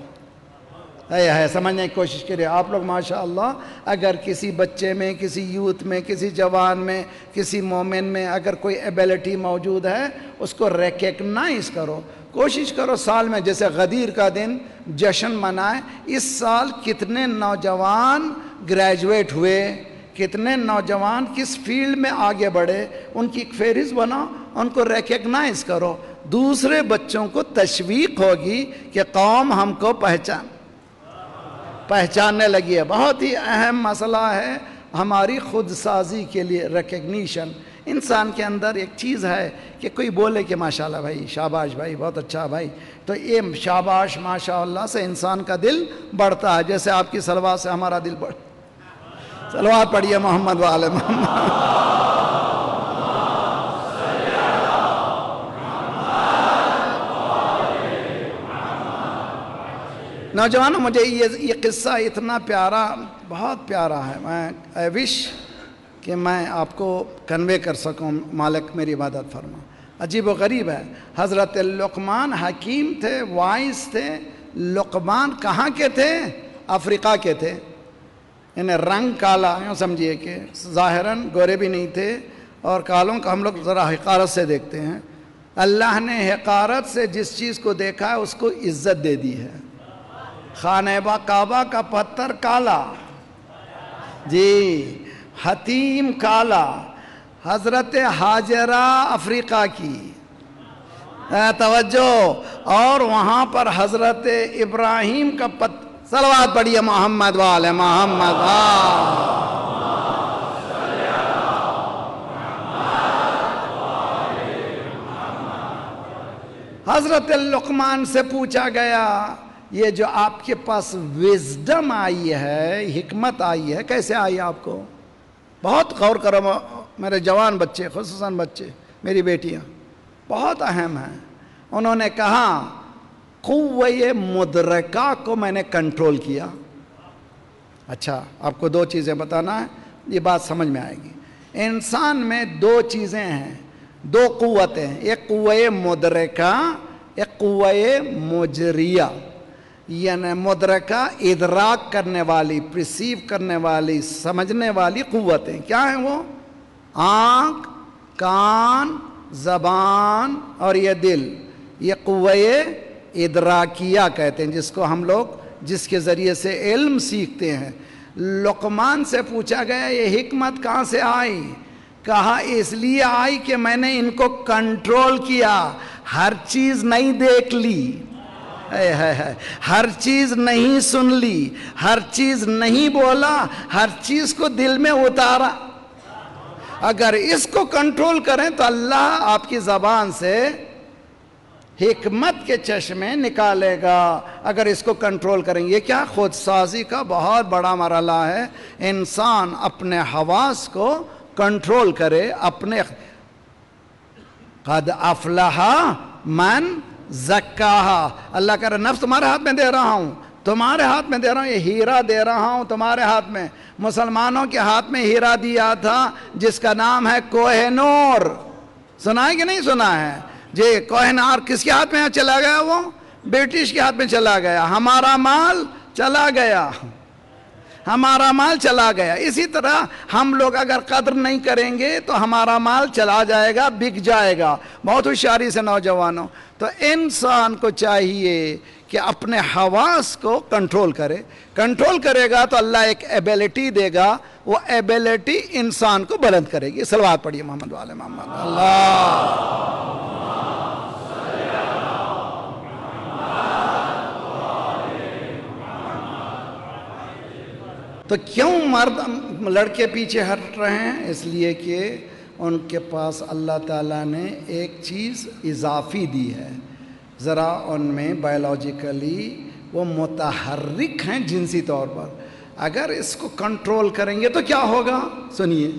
ہے سمجھنے کی کوشش کریں آپ لوگ ماشاءاللہ۔ اگر کسی بچے میں، کسی یوتھ میں، کسی جوان میں، کسی مومن میں اگر کوئی ایبیلٹی موجود ہے اس کو ریکگنائز کرو، کوشش کرو سال میں جیسے غدیر کا دن جشن منائے۔ اس سال کتنے نوجوان گریجویٹ ہوئے، کتنے نوجوان کس فیلڈ میں آگے بڑھے، ان کی ایک فہرست بناؤ، ان کو ریکگنائز کرو، دوسرے بچوں کو تشویق ہوگی کہ قوم ہم کو پہچاننے لگی ہے۔ بہت ہی اہم مسئلہ ہے ہماری خود سازی کے لیے ریکگنیشن۔ انسان کے اندر ایک چیز ہے کہ کوئی بولے کہ ماشاءاللہ بھائی، شاباش بھائی، بہت اچھا بھائی، تو یہ شاباش ماشاءاللہ سے انسان کا دل بڑھتا ہے، جیسے آپ کی صلوات سے ہمارا دل بڑھ۔ صلوات پڑھیے محمد وآل محمد۔ نوجوانوں مجھے یہ قصہ اتنا پیارا، بہت پیارا ہے، میں آئی وش کہ میں آپ کو کنوے کر سکوں، مالک میری عبادت فرما۔ عجیب و غریب ہے، حضرت لقمان حکیم تھے، وائس تھے۔ لقمان کہاں کے تھے؟ افریقہ کے تھے، انہیں رنگ کالا، یوں سمجھیے کہ ظاہراً گورے بھی نہیں تھے، اور کالوں کا ہم لوگ ذرا حقارت سے دیکھتے ہیں۔ اللہ نے حقارت سے جس چیز کو دیکھا ہے اس کو عزت دے دی ہے۔ خانہ کعبہ کا پتھر کالا، جی حتیم کالا، حضرت حاجرہ افریقہ کی، توجہ، اور وہاں پر حضرت ابراہیم کا صلوات پڑھیے محمد وآل محمد۔ حضرت لقمان سے پوچھا گیا یہ جو آپ کے پاس وزڈم آئی ہے، حکمت آئی ہے، کیسے آئی آپ کو؟ بہت غور کرو میرے جوان بچے، خصوصاً بچے، میری بیٹیاں بہت اہم ہیں۔ انہوں نے کہا قوّہ مدرکہ کو میں نے کنٹرول کیا۔ اچھا، آپ کو دو چیزیں بتانا ہے، یہ بات سمجھ میں آئے گی۔ انسان میں دو چیزیں ہیں، دو قوتیں، ایک قوّہ مدرکہ، ایک قوّہ مجریہ۔ یعنی مدرکہ ادراک کرنے والی، پرسیو کرنے والی، سمجھنے والی قوتیں کیا ہیں وہ؟ آنکھ، کان، زبان اور یہ دل، یہ قوہ ادراکیہ کہتے ہیں، جس کو ہم لوگ جس کے ذریعے سے علم سیکھتے ہیں۔ لقمان سے پوچھا گیا یہ حکمت کہاں سے آئی؟ کہا اس لیے آئی کہ میں نے ان کو کنٹرول کیا، ہر چیز نہیں دیکھ لی، ہر چیز نہیں سن لی، ہر چیز نہیں بولا، ہر چیز کو دل میں اتارا۔ اگر اس کو کنٹرول کریں تو اللہ آپ کی زبان سے حکمت کے چشمے نکالے گا، اگر اس کو کنٹرول کریں۔ یہ کیا خود سازی کا بہت بڑا مرحلہ ہے، انسان اپنے حواس کو کنٹرول کرے، اپنے قد افلح من زکاہا، اللہ کہہ رہا نفس تمہارے ہاتھ میں دے رہا ہوں، تمہارے ہاتھ میں دے رہا ہوں، یہ ہیرا دے رہا ہوں تمہارے ہاتھ میں۔ مسلمانوں کے ہاتھ میں ہیرا دیا تھا جس کا نام ہے کوہ نور، سنا ہے کہ نہیں سنا ہے؟ جی کوہ نور کس کے ہاتھ میں چلا گیا؟ وہ برٹش کے ہاتھ میں چلا گیا، ہمارا مال چلا گیا، ہمارا مال چلا گیا۔ اسی طرح ہم لوگ اگر قدر نہیں کریں گے تو ہمارا مال چلا جائے گا، بک جائے گا۔ بہت ہوشیاری سے نوجوانوں، تو انسان کو چاہیے کہ اپنے حواس کو کنٹرول کرے، کنٹرول کرے گا تو اللہ ایک ایبیلٹی دے گا، وہ ایبیلٹی انسان کو بلند کرے گی۔ صلوات پڑھیے محمد وآل محمد۔ اللہ تو کیوں مرد لڑکے پیچھے ہٹ رہے ہیں؟ اس لیے کہ ان کے پاس اللہ تعالیٰ نے ایک چیز اضافی دی ہے، ذرا ان میں بایولوجیکلی وہ متحرک ہیں جنسی طور پر، اگر اس کو کنٹرول کریں گے تو کیا ہوگا؟ سنیے،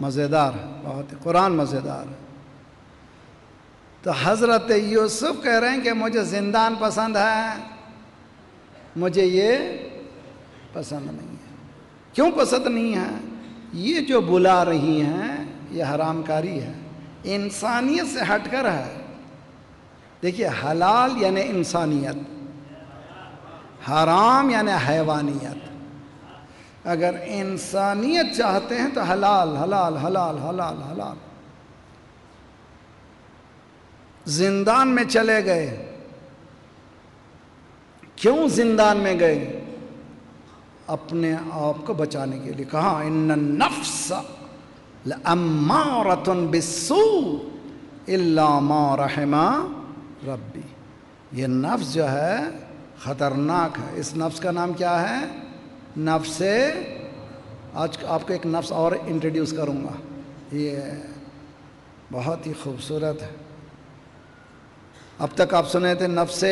مزیدار ہے بہت، قرآن مزیدار ہے۔ تو حضرت یوسف کہہ رہے ہیں کہ مجھے زندان پسند ہے، مجھے یہ پسند نہیں ہے۔ کیوں پسند نہیں ہے؟ یہ جو بلا رہی ہیں یہ حرام کاری ہے، انسانیت سے ہٹ کر ہے۔ دیکھیے، حلال یعنی انسانیت، حرام یعنی حیوانیت۔ اگر انسانیت چاہتے ہیں تو حلال حلال حلال حلال حلال۔ زندان میں چلے گئے، کیوں زندان میں گئے؟ اپنے آپ کو بچانے کے لیے۔ کہا ان النفس لامارۃ بالسوء الا ما رحم ربی۔ یہ نفس جو ہے خطرناک ہے۔ اس نفس کا نام کیا ہے؟ نفس، آج آپ کو ایک نفس اور انٹروڈیوس کروں گا، یہ بہت ہی خوبصورت ہے۔ اب تک آپ سنے تھے نفس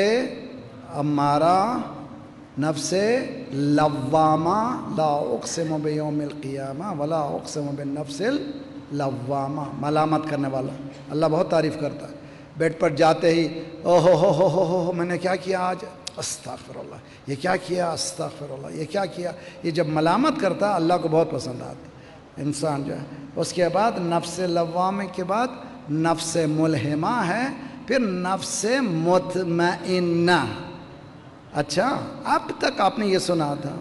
امارہ، نفس لوامہ، لا اقسم بیوم القیامہ ولا اقسم بالنفس اللوامہ، ملامت کرنے والا۔ اللہ بہت تعریف کرتا ہے، بیڈ پر جاتے ہی او ہو میں نے کیا کیا آج، استغفر اللہ، یہ کیا کیا، استغفر اللہ، یہ کیا کیا۔ یہ جب ملامت کرتا ہے اللہ کو بہت پسند آتی انسان جو ہے۔ اس کے بعد نفس لوامہ کے بعد نفس ملہمہ ہے، پھر نفس مطمئنہ۔ اچھا، اب تک آپ نے یہ سنا تھا،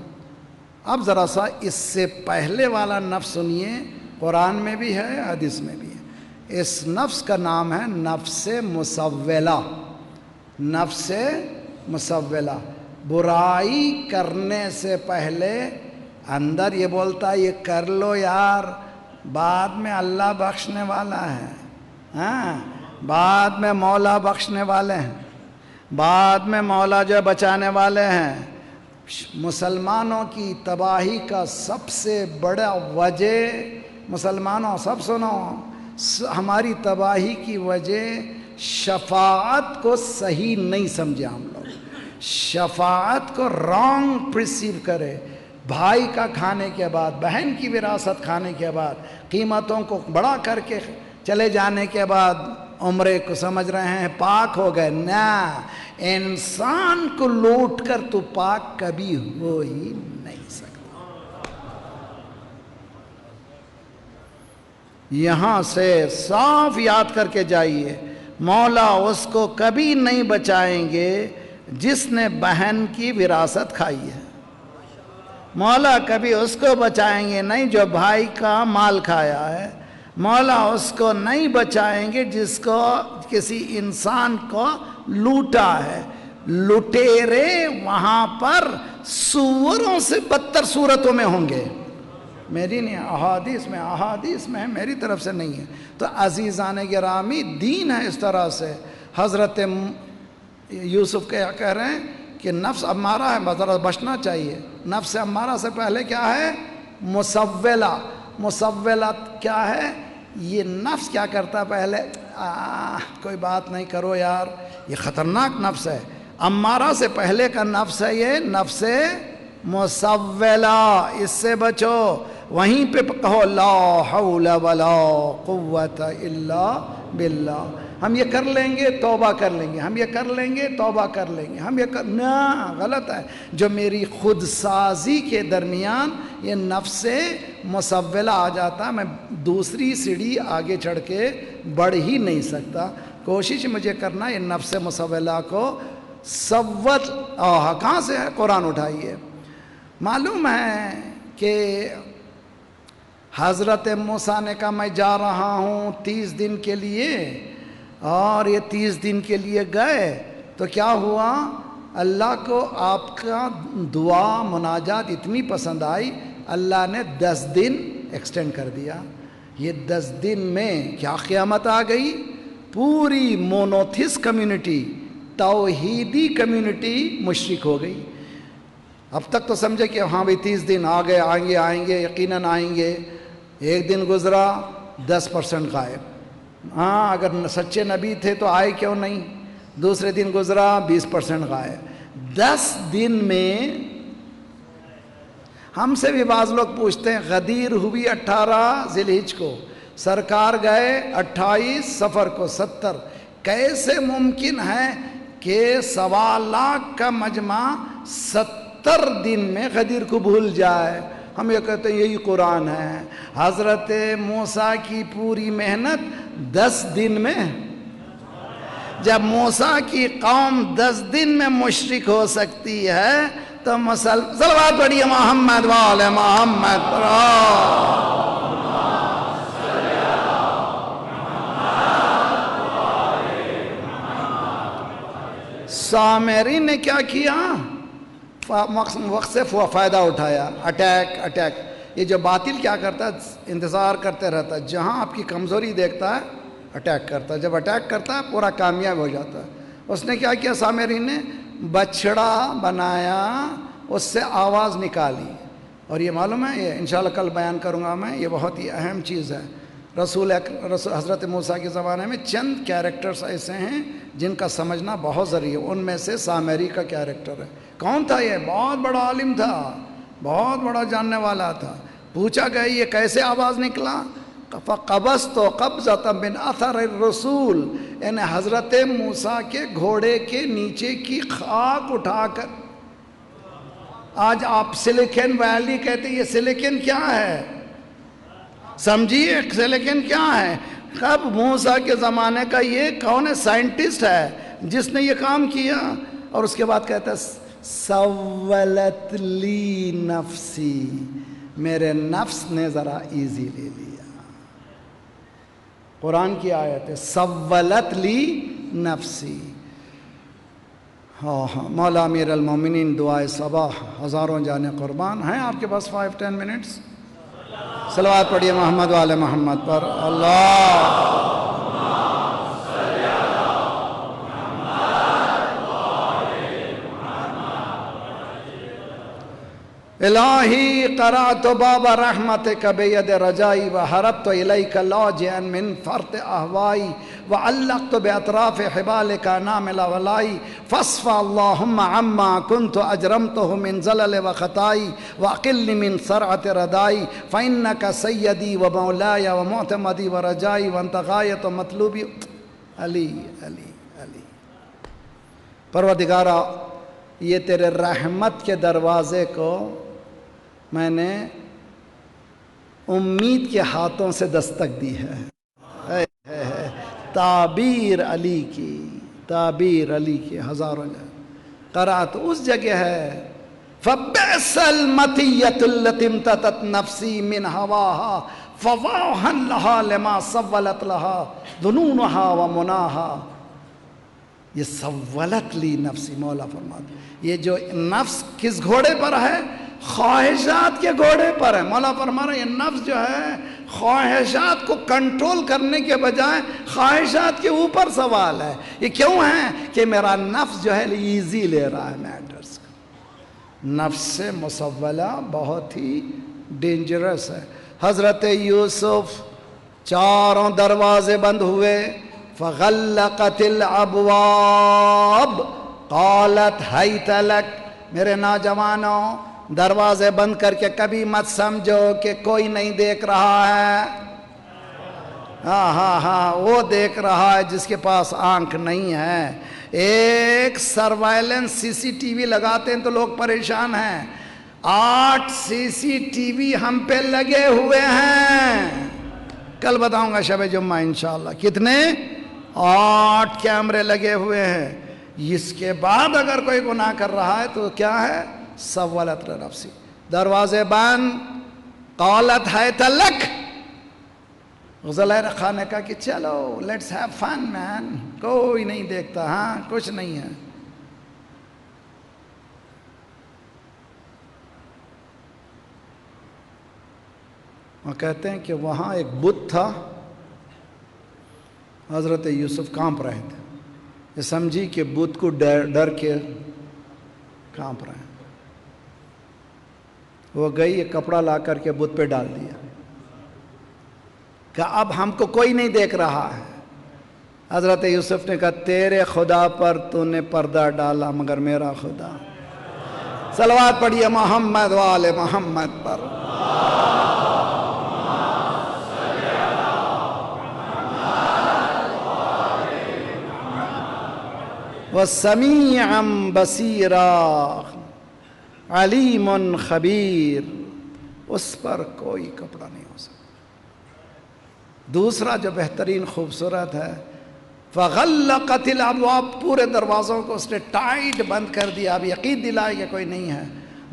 اب ذرا سا اس سے پہلے والا نفس سنیے، قرآن میں بھی ہے حدیث میں بھی ہے۔ اس نفس کا نام ہے نفس مسولہ۔ نفس مسولہ، برائی کرنے سے پہلے اندر یہ بولتا ہے یہ کر لو یار، بعد میں اللہ بخشنے والا ہے، ہاں بعد میں مولا بخشنے والے ہیں، بعد میں مولا جو بچانے والے ہیں۔ مسلمانوں کی تباہی کا سب سے بڑا وجہ، مسلمانوں سب سنو، ہماری تباہی کی وجہ شفاعت کو صحیح نہیں سمجھے ہم لوگ، شفاعت کو رانگ پرسیو کرے۔ بھائی کا کھانے کے بعد، بہن کی وراثت کھانے کے بعد، قیمتوں کو بڑا کر کے چلے جانے کے بعد عمرے کو سمجھ رہے ہیں پاک ہو گئے۔ نہ، انسان کو لوٹ کر تو پاک کبھی ہو ہی نہیں سکتا۔ یہاں سے صاف یاد کر کے جائیے، مولا اس کو کبھی نہیں بچائیں گے جس نے بہن کی وراثت کھائی ہے، مولا کبھی اس کو بچائیں گے نہیں جو بھائی کا مال کھایا ہے، مولا اس کو نہیں بچائیں گے جس کو کسی انسان کو لوٹا ہے۔ لٹیرے وہاں پر سوروں سے بدتر صورتوں میں ہوں گے، میری نہیں، احادیث میں ہے، میری طرف سے نہیں ہے۔ تو عزیزان گرامی، دین ہے اس طرح سے۔ حضرت یوسف کیا کہہ رہے ہیں کہ نفس امارہ ہے، ذرا بچنا چاہیے۔ نفس امارہ سے پہلے کیا ہے؟ مسولہ۔ مسولہ کیا ہے؟ یہ نفس کیا کرتا ہے پہلے؟ کوئی بات نہیں کرو یار، یہ خطرناک نفس ہے۔ امارہ سے پہلے کا نفس ہے یہ نفس مسولہ، اس سے بچو۔ وہیں پہ کہو لا حول ولا قوت الا باللہ، ہم یہ کر لیں گے توبہ کر لیں گے، ہم یہ کر لیں گے توبہ کر لیں گے، ہم یہ کر، نہ، غلط ہے۔ جو میری خود سازی کے درمیان یہ نفس مسولہ آ جاتا، میں دوسری سیڑھی آگے چڑھ کے بڑھ ہی نہیں سکتا۔ کوشش مجھے کرنا یہ نفس مسولہ کو صوت، کہاں سے ہے؟ قرآن اٹھائیے۔ معلوم ہے کہ حضرت موسیٰ نے کہا میں جا رہا ہوں 30 دن کے لیے، اور یہ 30 دن کے لیے گئے تو کیا ہوا؟ اللہ کو آپ کا دعا مناجات اتنی پسند آئی، اللہ نے 10 دن ایکسٹینڈ کر دیا۔ یہ 10 دن میں کیا قیامت آ گئی؟ پوری مونوتھس کمیونٹی، توحیدی کمیونٹی مشرک ہو گئی۔ اب تک تو سمجھے کہ ہاں بھئی 30 دن آ گئے، آئیں گے یقیناً آئیں گے۔ ایک دن گزرا 10% غائب۔ ہاں اگر سچے نبی تھے تو آئے کیوں نہیں؟ دوسرے دن گزرا 20% غائب۔ 10 دن میں ہم سے بھی بعض لوگ پوچھتے ہیں غدیر ہوئی 18 ذی الحجہ کو، سرکار گئے 28 صفر کو 70، کیسے ممکن ہے کہ 1.25 لاکھ کا مجمع 70 دن میں غدیر کو بھول جائے؟ ہم یہ کہتے ہیں یہی قرآن ہے۔ حضرت موسیٰ کی پوری محنت 10 دن میں، جب موسیٰ کی قوم 10 دن میں مشرک ہو سکتی ہے تو صلوات پڑھیے محمد وآل محمد پر۔ سامری نے کیا کیا؟ وقت سے فائدہ اٹھایا، اٹیک۔ یہ جو باطل کیا کرتا ہے؟ انتظار کرتے رہتا ہے، جہاں آپ کی کمزوری دیکھتا ہے اٹیک کرتا ہے، جب اٹیک کرتا ہے پورا کامیاب ہو جاتا ہے۔ اس نے کیا کیا؟ سامری نے بچڑا بنایا، اس سے آواز نکالی، اور یہ معلوم ہے، یہ انشاءاللہ کل بیان کروں گا میں، یہ بہت ہی اہم چیز ہے۔ حضرت موسیٰ کے زمانے میں چند کیریکٹرز ایسے ہیں جن کا سمجھنا بہت ضروری ہے، ان میں سے سامری کا کیریکٹر ہے۔ کون تھا یہ؟ بہت بڑا عالم تھا، بہت بڑا جاننے والا تھا۔ پوچھا گیا یہ کیسے آواز نکلا؟ فَقَبَسْتُ قَبْضَةً مِّنْ أَثَرِ الرَّسُولِ، یعنی حضرت موسیٰ کے گھوڑے کے نیچے کی خاک اٹھا کر، آج آپ سلیکن ویلی کہتے ہیں، یہ سلیکن کیا ہے؟ سمجھیے سلیکن کیا ہے؟ اب موسیٰ کے زمانے کا یہ کون ہے؟ سائنٹسٹ ہے جس نے یہ کام کیا، اور اس کے بعد کہتا ہے سولت لی نفسی، میرے نفس نے ذرا ایزی لے لیا۔ قرآن کی آیت ہے سولت لی نفسی۔ ہاں مولا امیر المومنین دعائے صباح، ہزاروں جانے قربان ہیں آپ کے پاس 5-10 منٹس؟ صلوات پڑھیے محمد وآل محمد پر۔ اللہ الہی قرأت باب رحمتک بید رجائی وحربت الیک لاجئا من فرط احوائی وعلقت باطراف حبالک نامل ولائی فاصفى اللہم عما كنت اجرمته من زلل وخطائی واقل من سرعت ردائی فإنک سیدی ومولائی ومعتمدی ورجائی وانت غایت مطلوبی۔ علی علی علی، پروردگارہ یہ تیرے رحمت کے دروازے کو میں نے امید کے ہاتھوں سے دستک دی ہے۔ تعبیر علی کی، تعبیر علی کی ہزاروں جگہ قرأت اس جگہ ہے فَبِئْسَ الْمَطِيَّةُ الَّتِي امْتَطَتْ نَفْسِي مِنْ هَوَاهَا فَوَاحًا لَهَا لِمَا سَوَّلَتْ لَهَا ذُنُونُهَا وَمُنَاهَا۔ یہ سولت لی نفسی، مولا فرماتے یہ جو نفس کس گھوڑے پر ہے؟ خواہشات کے گھوڑے پر ہے۔ مولا فرما رہا ہے یہ نفس جو ہے خواہشات کو کنٹرول کرنے کے بجائے خواہشات کے اوپر سوال ہے۔ یہ کیوں ہے؟ کہ میرا نفس جو ہے ایزی لے رہا ہے میٹرز کو۔ نفس مسولہ بہت ہی ڈینجرس ہے۔ حضرت یوسف چاروں دروازے بند ہوئے، فغلقت الابواب قالت حیت لک، میرے نوجوانوں دروازے بند کر کے کبھی مت سمجھو کہ کوئی نہیں دیکھ رہا ہے۔ ہاں وہ دیکھ رہا ہے جس کے پاس آنکھ نہیں ہے۔ ایک سروائلنس CCTV لگاتے ہیں تو لوگ پریشان ہیں، 8 CCTV ہم پہ لگے ہوئے ہیں۔ کل بتاؤں گا شب جمعہ انشاءاللہ کتنے؟ 8 کیمرے لگے ہوئے ہیں۔ اس کے بعد اگر کوئی گناہ کر رہا ہے تو کیا ہے؟ سولت نفسی، دروازے بند۔ قالت حیت لک، زلیخا خان نے کہا کہ چلو لیٹس ہیو فن مین، کوئی نہیں دیکھتا، ہاں کچھ نہیں ہے۔ وہ کہتے ہیں کہ وہاں ایک بت تھا، حضرت یوسف کانپ رہے تھے، یہ سمجھی کہ بت کو ڈر کے کانپ رہے ہیں۔ وہ گئی، ایک کپڑا لا کر کے بت پہ ڈال دیا کہ اب ہم کو کوئی نہیں دیکھ رہا ہے۔ حضرت یوسف نے کہا تیرے خدا پر تو نے پردہ ڈالا مگر میرا خدا، صلوات پڑھیے محمد وآل محمد پر۔ وَسَمِيعًا بَصِيرًا عَلِيمٌ خَبِيرٌ۔ اس پر کوئی کپڑا نہیں ہو سکتا۔ دوسرا جو بہترین خوبصورت ہے، فغلقت الابواب، پورے دروازوں کو اس نے ٹائٹ بند کر دیا۔ اب یقین دلائے کہ کوئی نہیں ہے۔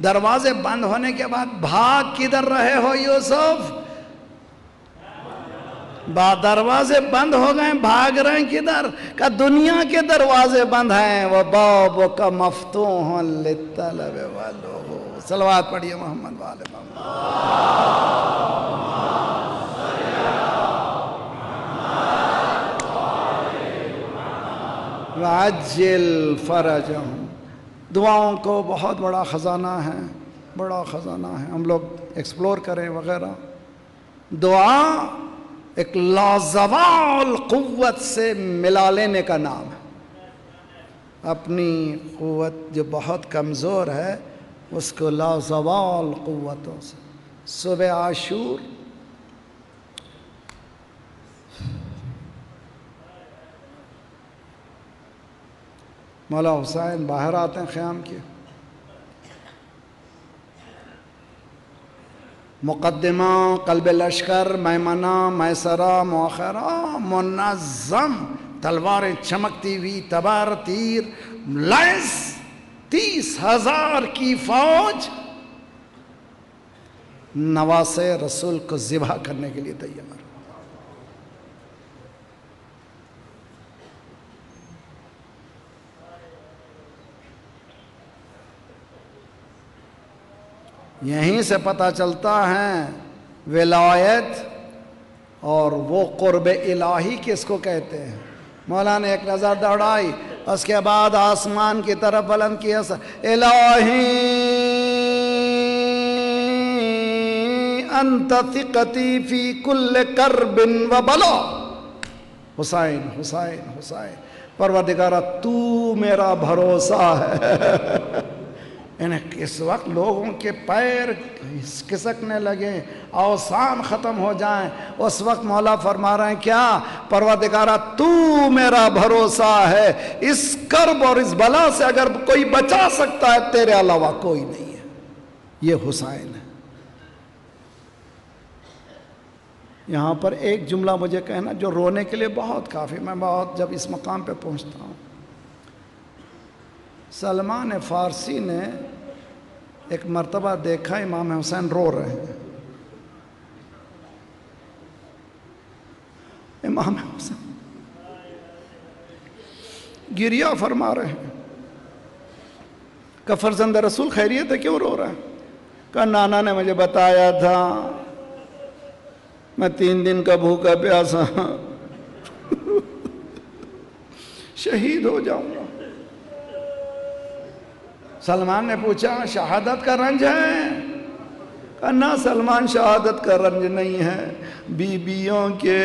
دروازے بند ہونے کے بعد بھاگ کدھر رہے ہو یوسف؟ دروازے بند ہو گئے، بھاگ رہے ہیں کدھر؟ کہ دنیا کے دروازے بند ہیں۔ وَبَابُكَ مَفْتُوحٌ لِلطَّلَبِ وَالْلُغُوبِ۔ صلوات پڑھیے محمد والے محمد۔ وَعَجِّلْ فَرَجَهُمْ۔ دعاؤں کو بہت بڑا خزانہ ہے، بڑا خزانہ ہے، ہم لوگ ایکسپلور کریں وغیرہ۔ دعا ایک لازوال قوت سے ملا لینے کا نام ہے۔ اپنی قوت جو بہت کمزور ہے اس کو لازوال قوتوں سے۔ صبح عاشور مولا حسین باہر آتے ہیں خیام کے، مقدمہ، قلب لشکر، میمنہ، میسرہ، مؤخرہ، منظم، تلواریں چمکتی ہوئی، تبر، تیر، لیس، 30,000 کی فوج نواسے رسول کو ذبح کرنے کے لیے تیار۔ یہیں سے پتہ چلتا ہے ولایت اور وہ قرب الہی کس کو کہتے ہیں۔ مولا نے ایک نظر دوڑائی، اس کے بعد آسمان کی طرف بلند کیا، الہی انت ثقتی فی کل کرب و بلا۔ حسین حسین حسین، پروردگارہ تو میرا بھروسہ ہے۔ اس وقت لوگوں کے پیر کھسکنے لگے، اوثان ختم ہو جائیں، اس وقت مولا فرما رہے ہیں کیا؟ پروردگارہ تو میرا بھروسہ ہے، اس کرب اور اس بلا سے اگر کوئی بچا سکتا ہے تیرے علاوہ کوئی نہیں ہے۔ یہ حسین ہے۔ یہاں پر ایک جملہ مجھے کہنا جو رونے کے لیے بہت کافی، میں بہت جب اس مقام پہ پہنچتا ہوں۔ سلمان فارسی نے ایک مرتبہ دیکھا امام حسین رو رہے ہیں۔ امام حسین گریہ فرما رہے ہیں کہ فرزند رسول خیریت ہے، کیوں رو رہا ہے؟ کہ نانا نے مجھے بتایا تھا میں 3 دن کا بھوکا پیاسا شہید ہو جاؤں گا۔ سلمان نے پوچھا شہادت کا رنج ہے؟ کہا نہ سلمان، شہادت کا رنج نہیں ہے، بیویوں کے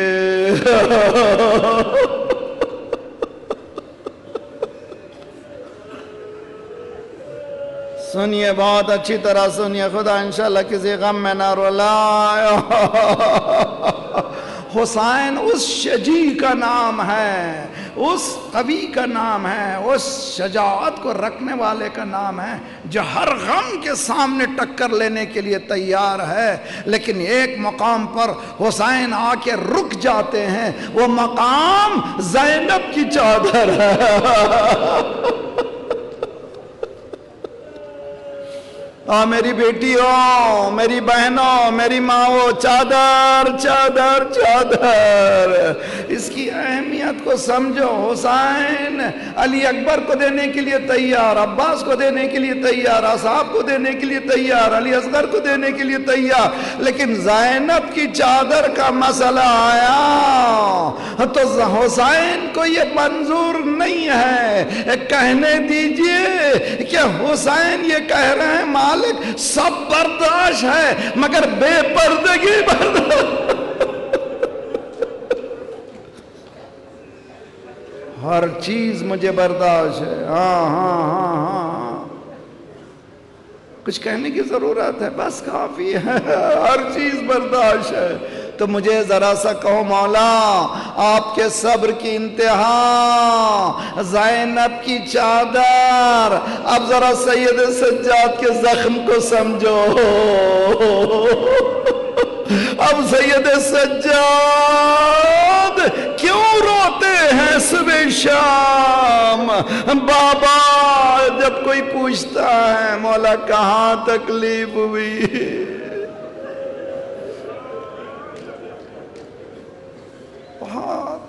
سنیے بہت اچھی طرح سنیے، خدا انشاءاللہ کسی غم میں نہ رلائے۔ حسین اس شجیع کا نام ہے، اس قوی کا نام ہے، اس شجاعت کو رکھنے والے کا نام ہے جو ہر غم کے سامنے ٹکر لینے کے لیے تیار ہے۔ لیکن ایک مقام پر حسین آ کے رک جاتے ہیں، وہ مقام زینب کی چادر ہے۔ میری بیٹیوں، میری بہنوں، میری ماں، چادر چادر چادر، اس کی اہمیت کو سمجھو۔ حسین علی اکبر کو دینے کے لیے تیار، عباس کو دینے کے لیے تیار، اصحاب کو دینے کے لیے تیار، علی اصغر کو دینے کے لیے تیار، لیکن زینب کی چادر کا مسئلہ آیا تو حسین کو یہ منظور نہیں ہے۔ کہنے دیجئے کہ حسین یہ کہہ رہے ہیں مالک سب برداشت ہے مگر بے پردگی برداشت۔ ہر چیز مجھے برداشت ہے، ہاں ہاں ہاں ہاں، کچھ کہنے کی ضرورت ہے؟ بس کافی ہے، ہر چیز برداشت ہے۔ تو مجھے ذرا سا کہو مولا آپ کے صبر کی انتہا زینب کی چادر، اب ذرا سید سجاد کے زخم کو سمجھو۔ اب سید سجاد کیوں روتے ہیں صبح شام؟ بابا جب کوئی پوچھتا ہے مولا کہاں تکلیف ہوئی،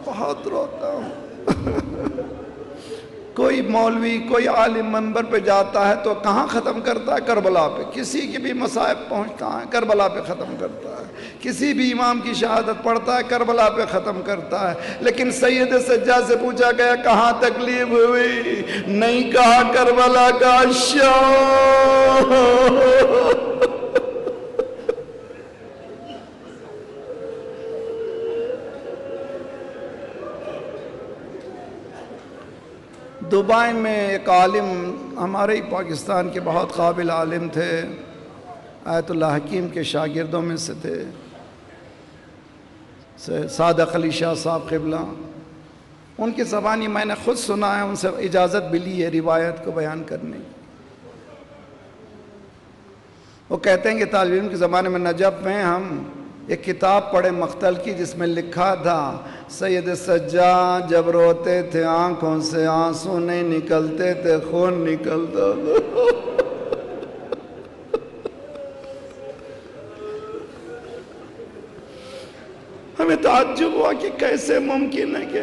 بہت روتا ہوں۔ کوئی مولوی کوئی عالم منبر پہ جاتا ہے تو کہاں ختم کرتا ہے؟ کربلا پہ۔ کسی کی بھی مصائب پہنچتا ہے کربلا پہ ختم کرتا ہے، کسی بھی امام کی شہادت پڑھتا ہے کربلا پہ ختم کرتا ہے۔ لیکن سید سجاد سے پوچھا گیا کہاں تکلیف ہوئی، نہیں کہا کربلا کا شام۔ دبئی میں ایک عالم ہمارے ہی پاکستان کے بہت قابل عالم تھے، آیت اللہ حکیم کے شاگردوں میں سے تھے، صادق علی شاہ صاحب قبلہ۔ ان کی زبانی میں نے خود سنا ہے، ان سے اجازت بھی لی ہے روایت کو بیان کرنے کی۔ وہ کہتے ہیں کہ طالب علم کے زمانے میں نجف میں ہم ایک کتاب پڑھے مقتل کی، جس میں لکھا تھا سید سجاد جب روتے تھے آنکھوں سے آنسو نہیں نکلتے تھے، خون نکلتا تھا۔ ہمیں تعجب ہوا کہ کیسے ممکن ہے کہ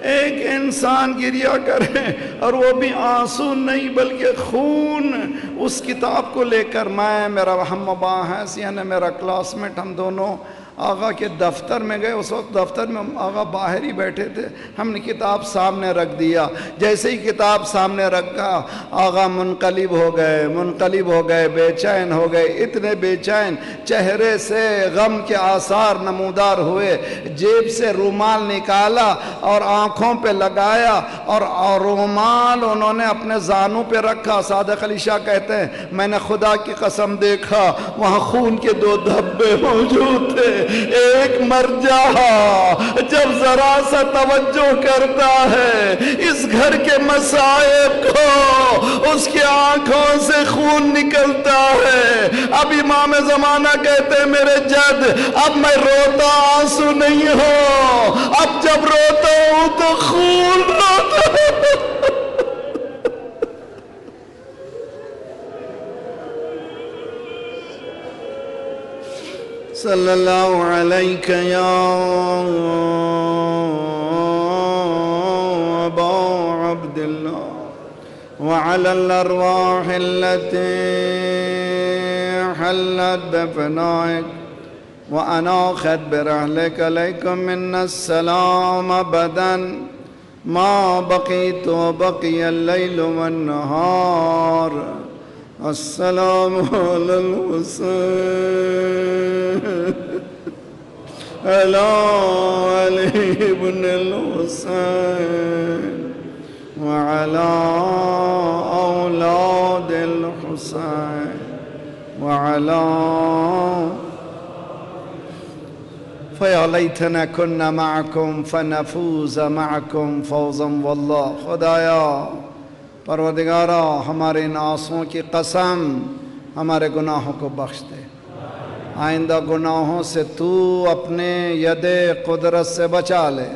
ایک انسان گریہ کرے اور وہ بھی آنسو نہیں بلکہ خون۔ اس کتاب کو لے کر میں، میرا ہم ابا حسین ہے میرا کلاس میٹ، ہم دونوں آغا کے دفتر میں گئے۔ اس وقت دفتر میں آغا باہر ہی بیٹھے تھے، ہم نے کتاب سامنے رکھ دیا۔ جیسے ہی کتاب سامنے رکھا آغا منقلب ہو گئے، بے چین ہو گئے، اتنے بے چین، چہرے سے غم کے آثار نمودار ہوئے۔ جیب سے رومال نکالا اور آنکھوں پہ لگایا، اور رومال انہوں نے اپنے زانوں پہ رکھا۔ صادق علی شاہ کہتے ہیں میں نے خدا کی قسم دیکھا وہاں خون کے 2 دھبے موجود تھے۔ ایک مرجع جب ذرا سا توجہ کرتا ہے اس گھر کے مصائب کو، اس کی آنکھوں سے خون نکلتا ہے۔ اب امام زمانہ کہتے ہیں میرے جد اب میں روتا آنسو نہیں ہوں، اب جب روتا ہوں تو خون روتا ہوں۔ صلی اللہ علیہ یا ابا عبداللہ وعلی الارواح التي حلت بفنائك واناخت برحلك علیکم من السلام ابدا ما بقیت وبقی اللیل والنہار۔ السلام علی الحسین علی ابن الحسین وعلى اولاد الحسین وعلى فیا لیتنا كنا معكم فنفوز معكم فوزا واللہ۔ خدایا پروردگارا ہمارے ان آنسوؤں کی قسم ہمارے گناہوں کو بخش دے، آئندہ گناہوں سے تو اپنے ید قدرت سے بچا لے۔